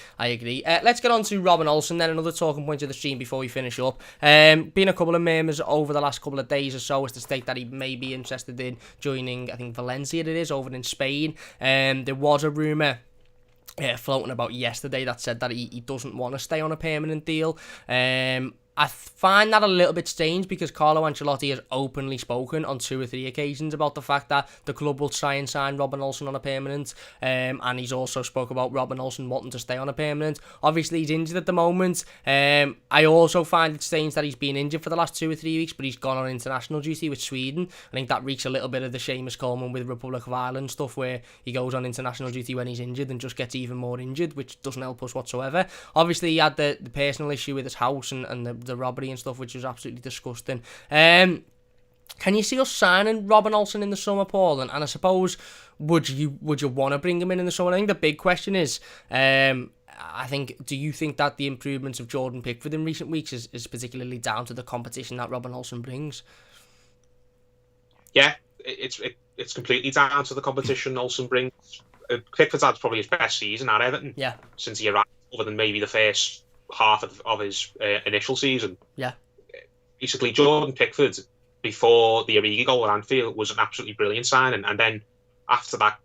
Let's get on to Robin Olsen, then another talking point of the stream before we finish up. Been a couple of murmurs over the last couple of days or so as to state that he may be interested in joining, I think, Valencia it is, over in Spain. There was a rumour floating about yesterday that said that he doesn't want to stay on a permanent deal. I find that a little bit strange because Carlo Ancelotti has openly spoken on 2 or 3 occasions about the fact that the club will try and sign Robin Olsen on a permanent, and he's also spoke about Robin Olsen wanting to stay on a permanent. Obviously he's injured at the moment. I also find it strange that he's been injured for the last 2 or 3 weeks, but he's gone on international duty with Sweden. I think that reeks a little bit of the Seamus Coleman with Republic of Ireland stuff, where he goes on international duty when he's injured and just gets even more injured, which doesn't help us whatsoever. Obviously he had the personal issue with his house and the robbery and stuff, which was absolutely disgusting. Can you see us signing Robin Olsen in the summer, Paul? And I suppose, would you want to bring him in the summer? I think the big question is, do you think that the improvements of Jordan Pickford in recent weeks is particularly down to the competition that Robin Olsen brings? Yeah, it's completely down to the competition Olsen brings. Pickford's had probably his best season at Everton since he arrived, other than maybe the first half of his initial season. Yeah. Basically, Jordan Pickford, before the Origi goal at Anfield, was an absolutely brilliant signing. And then after that,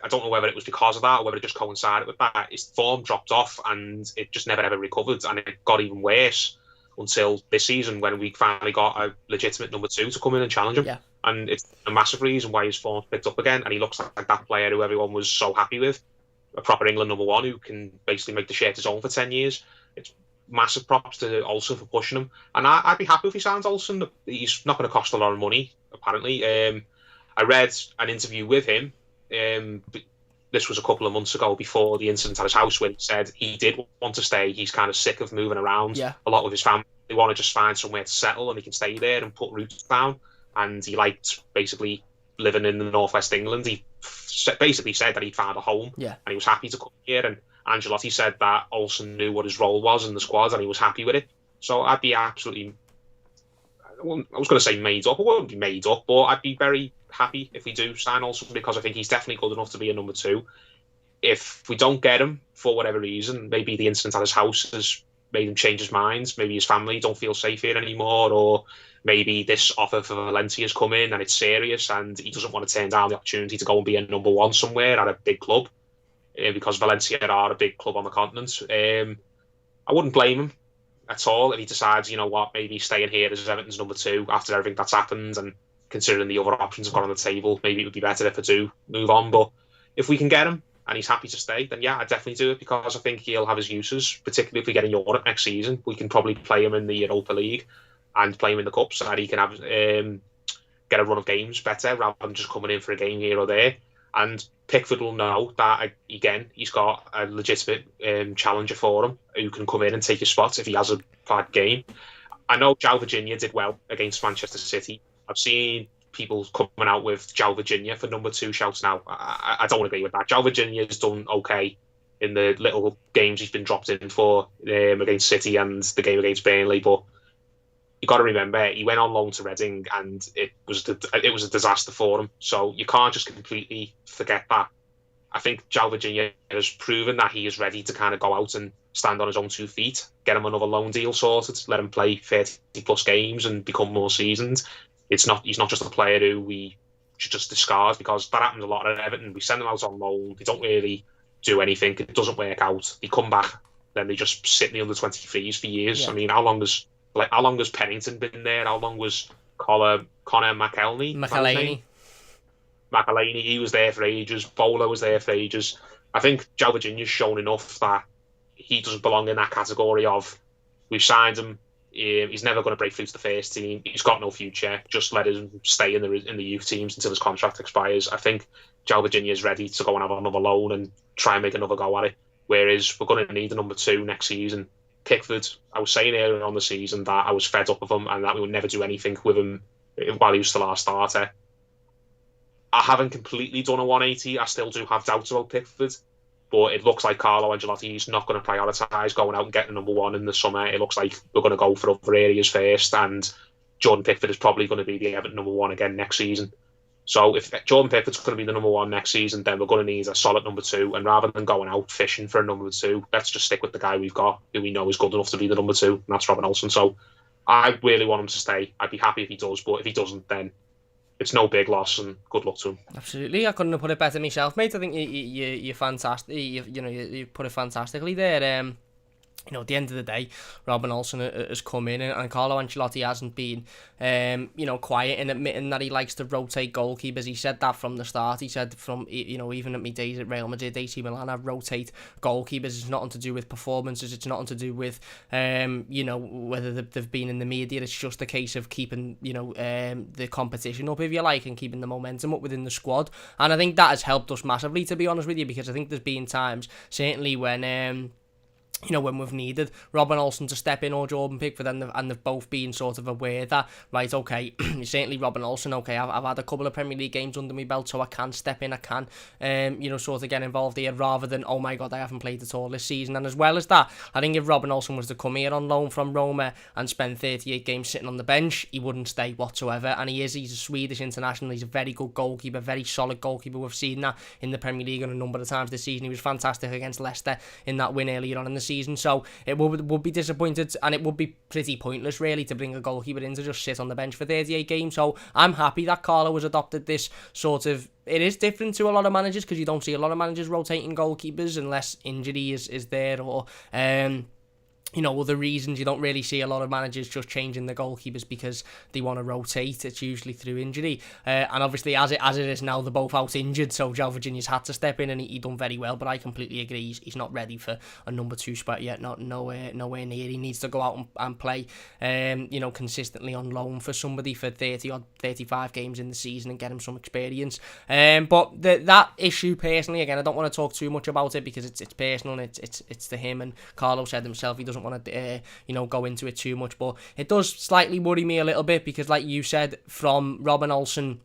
I don't know whether it was because of that or whether it just coincided with that, his form dropped off and it just never ever recovered. And it got even worse until this season when we finally got a legitimate number 2 to come in and challenge him. Yeah. And it's a massive reason why his form's picked up again. And he looks like that player who everyone was so happy with, a proper England number 1 who can basically make the shirt his own for 10 years. It's massive props to Olsen for pushing him. And I'd be happy if he signs Olsen. He's not going to cost a lot of money, apparently. I read an interview with him. This was a couple of months ago before the incident at his house, when he said he did want to stay. He's kind of sick of moving around a lot with his family. They want to just find somewhere to settle and he can stay there and put roots down. And he liked basically living in the northwest England. He basically said that he'd found a home and he was happy to come here. And Ancelotti said that Olsen knew what his role was in the squad and he was happy with it. So I'd be absolutely, I was going to say made up. It wouldn't be made up, but I'd be very happy if we do sign Olsen, because I think he's definitely good enough to be a number 2. If we don't get him for whatever reason, maybe the incident at his house has made him change his mind. Maybe his family don't feel safe here anymore, or maybe this offer for Valencia has come in and it's serious and he doesn't want to turn down the opportunity to go and be a number 1 somewhere at a big club. Because Valencia are a big club on the continent. I wouldn't blame him at all if he decides, you know what, maybe staying here as Everton's number 2 after everything that's happened, and considering the other options have got on the table, maybe it would be better if I do move on. But if we can get him and he's happy to stay, then yeah, I'd definitely do it, because I think he'll have his uses, particularly if we get in Europe next season. We can probably play him in the Europa League and play him in the Cup, so that he can have get a run of games better rather than just coming in for a game here or there. And Pickford will know that, again, he's got a legitimate challenger for him who can come in and take his spot if he has a bad game. I know João Virginia did well against Manchester City. I've seen people coming out with João Virginia for number 2 shouts now. I don't agree with that. João Virginia's done okay in the little games he's been dropped in for against City and the game against Burnley, but you got to remember, he went on loan to Reading and it was a disaster for him. So you can't just completely forget that. I think João Virginia has proven that he is ready to kind of go out and stand on his own 2 feet, get him another loan deal sorted, let him play 30-plus games and become more seasoned. He's not just a player who we should just discard, because that happens a lot at Everton. We send them out on loan, they don't really do anything, it doesn't work out. They come back, then they just sit in the under-23s for years. Yeah. I mean, how long has Pennington been there? How long was Connor McElhenney? He was there for ages. Bowler was there for ages. I think João Virginia's shown enough that he doesn't belong in that category of, we've signed him, He's never going to break through to the first team. He's got no future. Just let him stay in the youth teams until his contract expires. I think Joe Virginia is ready to go and have another loan and try and make another go at it. Whereas we're going to need a number 2 next season. Pickford, I was saying earlier on the season that I was fed up with him and that we would never do anything with him while he was still our starter. I haven't completely done a 180. I still do have doubts about Pickford. But it looks like Carlo Ancelotti's not going to prioritise going out and getting number 1 in the summer. It looks like we're going to go for other areas first, and Jordan Pickford is probably going to be the Everton number 1 again next season. So if Jordan Pickford's going to be the number 1 next season, then we're going to need a solid number 2. And rather than going out fishing for a number 2, let's just stick with the guy we've got, who we know is good enough to be the number 2, and that's Robin Olsen. So I really want him to stay. I'd be happy if he does, but if he doesn't, then it's no big loss, and good luck to him. Absolutely, I couldn't have put it better myself, mate. I think you're fantastic. You put it fantastically there. At the end of the day, Robin Olsen has come in, and Carlo Ancelotti hasn't been, quiet in admitting that he likes to rotate goalkeepers. He said that from the start. He said even at my days at Real Madrid, AC Milan, I rotate goalkeepers. It's nothing to do with performances. It's nothing to do with, whether they've been in the media. It's just a case of keeping, the competition up, if you like, and keeping the momentum up within the squad. And I think that has helped us massively, to be honest with you, because I think there's been times, certainly when when we've needed Robin Olsen to step in or Jordan Pickford, and they've both been sort of aware that, right, okay, certainly Robin Olsen, okay, I've had a couple of Premier League games under my belt, so I can step in, I can, sort of get involved here, rather than, oh my God, I haven't played at all this season. And as well as that, I think if Robin Olsen was to come here on loan from Roma and spend 38 games sitting on the bench, he wouldn't stay whatsoever. And he's a Swedish international, he's a very good goalkeeper, very solid goalkeeper. We've seen that in the Premier League a number of times this season. He was fantastic against Leicester in that win earlier on in the season. So it would be disappointed, and it would be pretty pointless really to bring a goalkeeper in to just sit on the bench for 38 games. So I'm happy that Carlo has adopted this sort of. It is different to a lot of managers, because you don't see a lot of managers rotating goalkeepers unless injury is there, or other reasons. You don't really see a lot of managers just changing the goalkeepers because they want to rotate. It's usually through injury, and obviously as it is now, they're both out injured, so Joe Virginia's had to step in, and he done very well. But I completely agree, he's not ready for a number 2 spot yet, nowhere near. He needs to go out and play consistently on loan for somebody for 30 or 35 games in the season and get him some experience. But that issue, personally, again, I don't want to talk too much about it because it's personal, and it's to him, and Carlo said himself he doesn't want to go into it too much, but it does slightly worry me a little bit, because like you said, from Robin Olsen,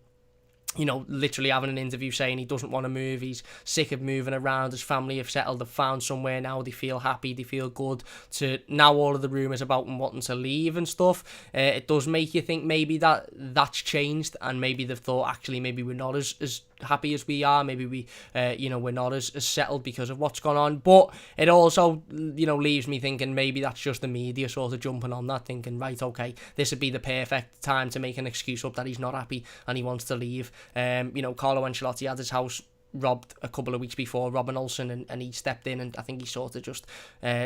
literally having an interview saying he doesn't want to move, he's sick of moving around, his family have settled, they've found somewhere now, they feel happy, they feel good, to now all of the rumours about him wanting to leave and stuff, it does make you think maybe that's changed, and maybe they've thought, actually, maybe we're not as happy as we are, maybe we we're not as settled because of what's gone on. But it also leaves me thinking maybe that's just the media sort of jumping on that, thinking, right, okay, this would be the perfect time to make an excuse up that he's not happy and he wants to leave. Carlo Ancelotti had his house robbed a couple of weeks before Robin Olsen, and he stepped in, and I think he sort of just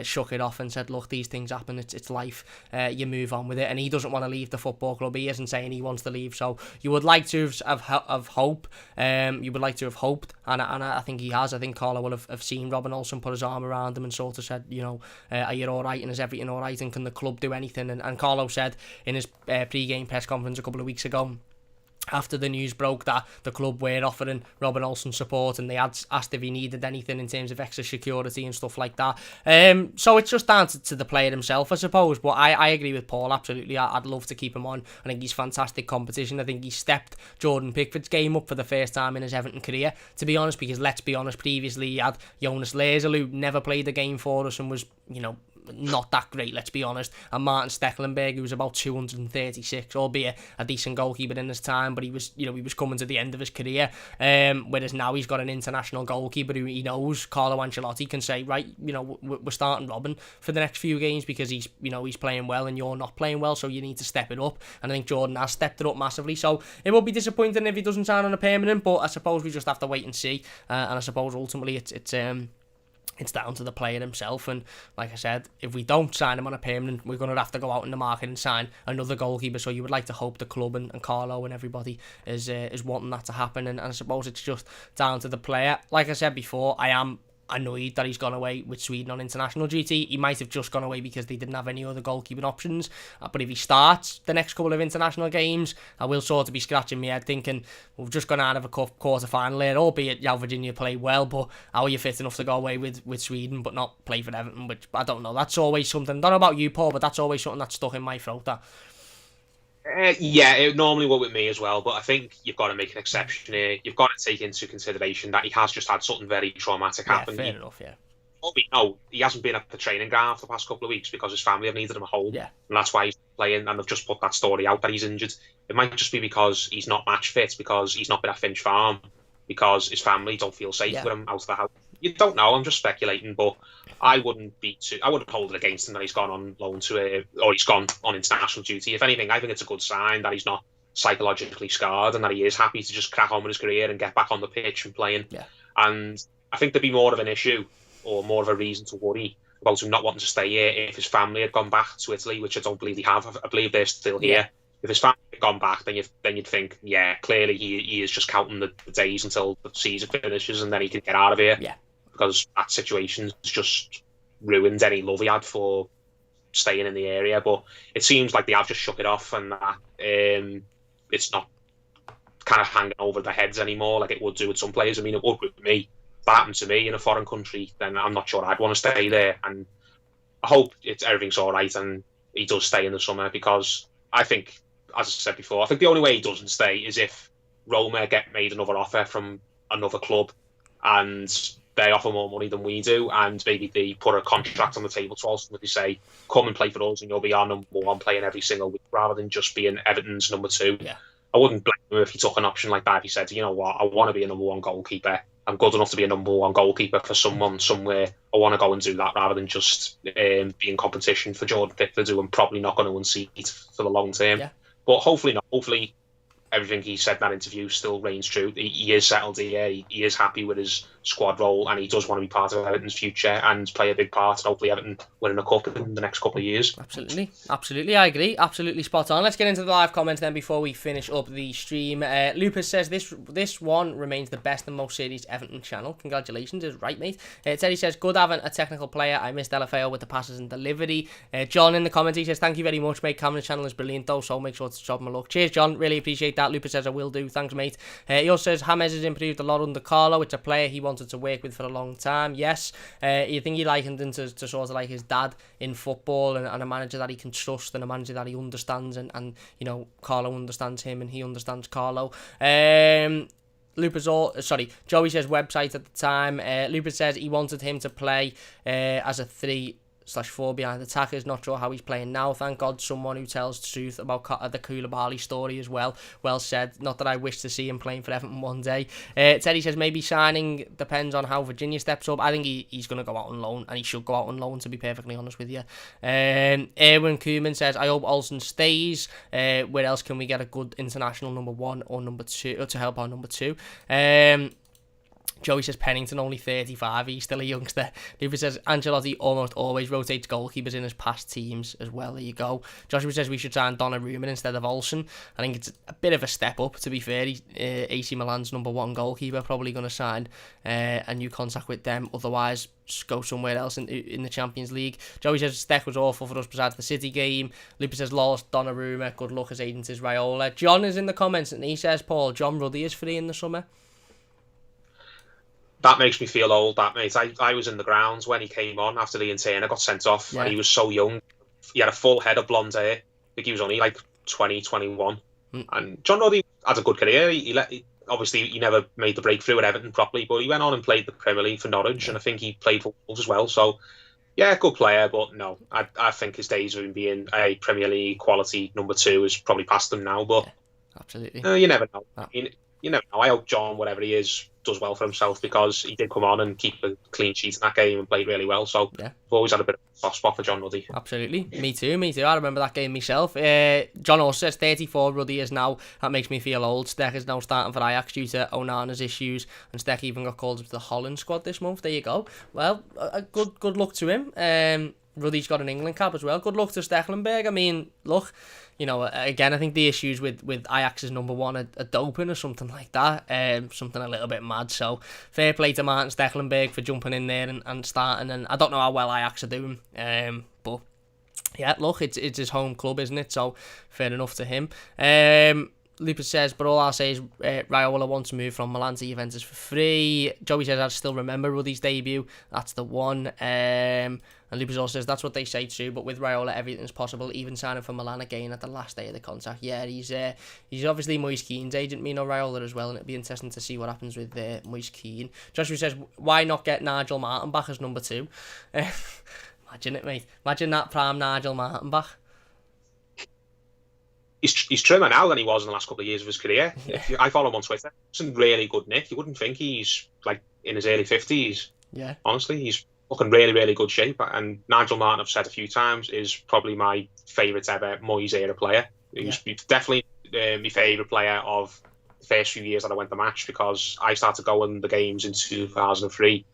shook it off and said, look, these things happen, it's life, you move on with it. And he doesn't want to leave the football club. He isn't saying he wants to leave, so you would like to have hope, you would like to have hoped, and I think he has. I think Carlo will have seen Robin Olsen put his arm around him and sort of said, are you alright, and is everything alright, and can the club do anything? And Carlo said in his pre-game press conference a couple of weeks ago, after the news broke, that the club were offering Robin Olsen support, and they had asked if he needed anything in terms of extra security and stuff like that. So it's just down to the player himself, I suppose. But I agree with Paul, absolutely. I'd love to keep him on. I think he's fantastic competition. I think he stepped Jordan Pickford's game up for the first time in his Everton career, to be honest, because let's be honest, previously he had Jonas Lezel, who never played a game for us and was, not that great, let's be honest, and Martin Stecklenberg, who was about 236, albeit a decent goalkeeper in his time, but he was coming to the end of his career, whereas now he's got an international goalkeeper who he knows, Carlo Ancelotti, can say, right, we're starting Robin for the next few games because he's playing well and you're not playing well, so you need to step it up. And I think Jordan has stepped it up massively, so it will be disappointing if he doesn't sign on a permanent, but I suppose we just have to wait and see, and I suppose ultimately it's down to the player himself. And like I said, if we don't sign him on a permanent, we're going to have to go out in the market and sign another goalkeeper. So you would like to hope the club and Carlo and everybody is wanting that to happen. And I suppose it's just down to the player. Like I said before, I am annoyed that he's gone away with Sweden on international duty. He might have just gone away because they didn't have any other goalkeeping options. But if he starts the next couple of international games, I will sort of be scratching my head thinking, we've just gone out of a quarter final here, albeit Yao Virginia played well, but how are you fit enough to go away with Sweden but not play for Everton? Which I don't know. That's always something. I don't know about you, Paul, but that's always something that's stuck in my throat. That. Yeah, it normally would with me as well, but I think you've got to make an exception here. You've got to take into consideration that he has just had something very traumatic happen. Fair enough, yeah. No, he hasn't been at the training ground for the past couple of weeks because his family have needed him at home. Yeah. And that's why he's playing, and they've just put that story out that he's injured. It might just be because he's not match fit, because he's not been at Finch Farm, because his family don't feel safe with him out of the house. You don't know, I'm just speculating, but I wouldn't hold it against him that he's gone on loan or he's gone on international duty. If anything, I think it's a good sign that he's not psychologically scarred and that he is happy to just crack on with his career and get back on the pitch and playing. Yeah. And I think there'd be more of an issue or more of a reason to worry about him not wanting to stay here if his family had gone back to Italy, which I don't believe they have. I believe they're still here. Yeah. If his family had gone back, then you'd think, yeah, clearly he is just counting the days until the season finishes and then he can get out of here. Yeah. Because that situation's just ruined any love he had for staying in the area. But it seems like they have just shook it off and that it's not kind of hanging over their heads anymore like it would do with some players. I mean, it would with me. If that happened to me in a foreign country, then I'm not sure I'd want to stay there. And I hope everything's all right and he does stay in the summer, because I think, as I said before, I think the only way he doesn't stay is if Roma get made another offer from another club and they offer more money than we do, and maybe they put a contract on the table to ultimately say, come and play for us and you'll be our number one playing every single week, rather than just being Everton's number two. Yeah. I wouldn't blame him if he took an option like that. If he said, you know what, I want to be a number one goalkeeper. I'm good enough to be a number one goalkeeper for someone somewhere. I want to go and do that rather than just be in competition for Jordan Pickford, who I'm probably not going to unseat for the long term. Yeah. But hopefully not. Hopefully everything he said in that interview still reigns true. He is settled here. He is happy with his squad role, and he does want to be part of Everton's future and play a big part. And hopefully Everton winning a cup in the next couple of years. Absolutely, I agree. Absolutely spot on. Let's get into the live comments then before we finish up the stream. Lupus says this one remains the best and most serious Everton channel. Congratulations, is right, mate. Teddy says, good having a technical player. I missed LFAO with the passes and delivery. John in the comments, he says, thank you very much, mate. Cameron's channel is brilliant though, so make sure to drop him a look. Cheers, John. Really appreciate that. Lupus says, I will do. Thanks, mate. He also says, James has improved a lot under Carlo. It's a player he wanted to work with for a long time. Yes. You think he likened him to sort of like his dad in football, and a manager that he can trust and a manager that he understands, and you know, Carlo understands him and he understands Carlo. Joey says website at the time. Lupus says he wanted him to play as a 3/4 behind attackers. Not sure how he's playing now. Thank God someone who tells the truth about the Koulibaly story as well. Well said. Not that I wish to see him playing for Everton one day. Teddy says maybe signing depends on how Virginia steps up. I think he's going to go out on loan, and he should go out on loan, to be perfectly honest with you. Erwin Koeman says, I hope Olsen stays. Where else can we get a good international number one or number two to help our number two? Joey says Pennington only 35, he's still a youngster. Lupus says Ancelotti almost always rotates goalkeepers in his past teams as well. There you go. Joshua says we should sign Donnarumma instead of Olsen. I think it's a bit of a step up, to be fair. AC Milan's number one goalkeeper, probably going to sign a new contract with them. Otherwise, go somewhere else in the Champions League. Joey says Steck was awful for us besides the City game. Lupus says lost Donnarumma. Good luck as agent is Raiola. John is in the comments and he says, Paul, John Ruddy is free in the summer. That makes me feel old, that, mate. I was in the grounds when he came on after the interna got sent off, and he was so young. He had a full head of blonde hair. I think he was only like 20, 21. And John Ruddy had a good career. Obviously, he never made the breakthrough at Everton properly, but he went on and played the Premier League for Norwich, and I think he played for Wolves as well. So, yeah, good player, but no, I think his days of him being a Premier League quality number two is probably past him now, but absolutely. You never know. You never know. I hope John, whatever he is, does well for himself, because he did come on and keep a clean sheet in that game and played really well. So I've always had a bit of a soft spot for John Ruddy. Absolutely. Me too. I remember that game myself. John also says 34 Ruddy is now. That makes me feel old. Steck is now starting for Ajax due to Onana's issues, and Steck even got called up to the Holland squad this month. There you go. Well, good luck to him. Ruddy's got an England cap as well. Good luck to Stecklenberg. I mean, look, again, I think the issues with Ajax's number one are doping or something like that. Something a little bit mad. So fair play to Martin Stecklenberg for jumping in there and starting. And I don't know how well Ajax are doing, but yeah, look, it's his home club, isn't it? So fair enough to him. Lupus says, but all I'll say is Raiola wants to move from Milan to Juventus for free. Joey says, I still remember Ruddy's debut. That's the one. And Lupus also says, that's what they say too, but with Raiola, everything's possible, even signing for Milan again at the last day of the contract. Yeah, he's obviously Moise Keane's agent, Mino Raiola as well, and it'd be interesting to see what happens with Moise Keane. Joshua says, why not get Nigel Martin back as number 2? Imagine it, mate. Imagine that prime Nigel Martin back. He's trimmer now than he was in the last couple of years of his career. Yeah. I follow him on Twitter. He's in really good nick. You wouldn't think he's like in his early 50s. Yeah. Honestly, he's looking really, really good shape. And Nigel Martin, I've said a few times, is probably my favourite ever Moyes era player. He's definitely my favourite player of the first few years that I went to match, because I started going the games in 2003.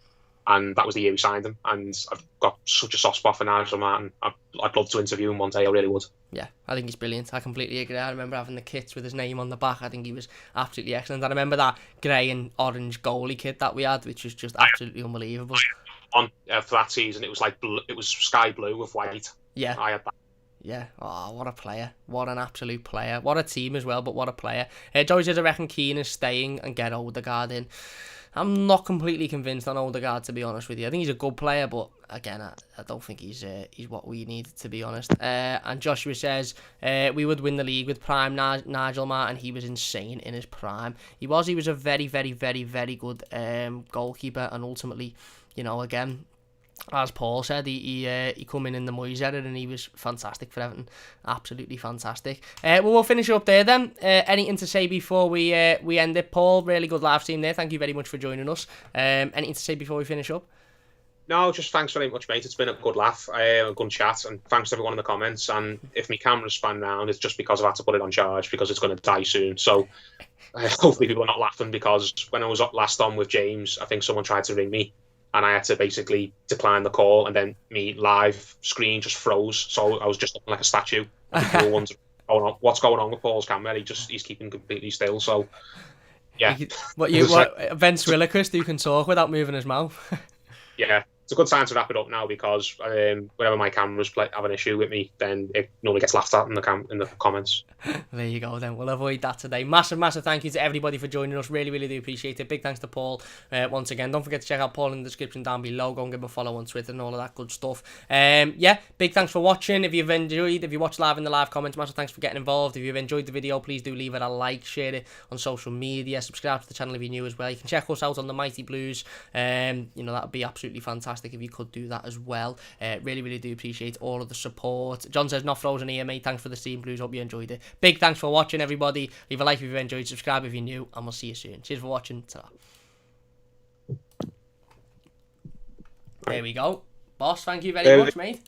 And that was the year we signed him. And I've got such a soft spot for Nigel Martin. I'd love to interview him one day, I really would. Yeah, I think he's brilliant. I completely agree. I remember having the kits with his name on the back. I think he was absolutely excellent. I remember that grey and orange goalie kit that we had, which was just absolutely unbelievable. For that season, it was like it was sky blue with white. Yeah. I had that. Yeah, oh, what a player. What an absolute player. What a team as well, but what a player. Joey says, I reckon Keane is staying and get Odegaard in. I'm not completely convinced on Odegaard, to be honest with you. I think he's a good player, but again, I don't think he's what we need, to be honest. And Joshua says, we would win the league with prime Nigel Martin. He was insane in his prime. He was a very, very, very, very good goalkeeper, and ultimately, again, as Paul said, he come in the Moyes era and he was fantastic for Everton. Absolutely fantastic. We'll finish up there then. Anything to say before we end it, Paul? Really good live stream there. Thank you very much for joining us. Anything to say before we finish up? No, just thanks very much, mate. It's been a good laugh, a good chat, and thanks to everyone in the comments. And if my camera's spun round, it's just because I've had to put it on charge because it's going to die soon. So hopefully people are not laughing, because when I was last on with James, I think someone tried to ring me, and I had to basically decline the call, and then me live screen just froze. So I was just looking like a statue. People wondering what's going on with Paul's camera. He's keeping completely still. So yeah. What ventriloquist who can talk without moving his mouth? Yeah. It's a good time to wrap it up now, because whenever my cameras have an issue with me, then it normally gets laughed at in the comments. There you go then. We'll avoid that today. Massive thank you to everybody for joining us. Really, really do appreciate it. Big thanks to Paul once again. Don't forget to check out Paul in the description down below. Go and give him a follow on Twitter and all of that good stuff. Big thanks for watching. If you watched live in the live comments, massive thanks for getting involved. If you've enjoyed the video, please do leave it a like, share it on social media, subscribe to the channel if you're new as well. You can check us out on the Mighty Blues. That would be absolutely fantastic if you could do that as well. Really, really do appreciate all of the support. John says, not frozen here, mate. Thanks for the stream, Blues. Hope you enjoyed it. Big thanks for watching, everybody. Leave a like if you've enjoyed, subscribe if you're new, and we'll see you soon. Cheers for watching. Ta-ra. There we go. Boss, thank you very much, mate.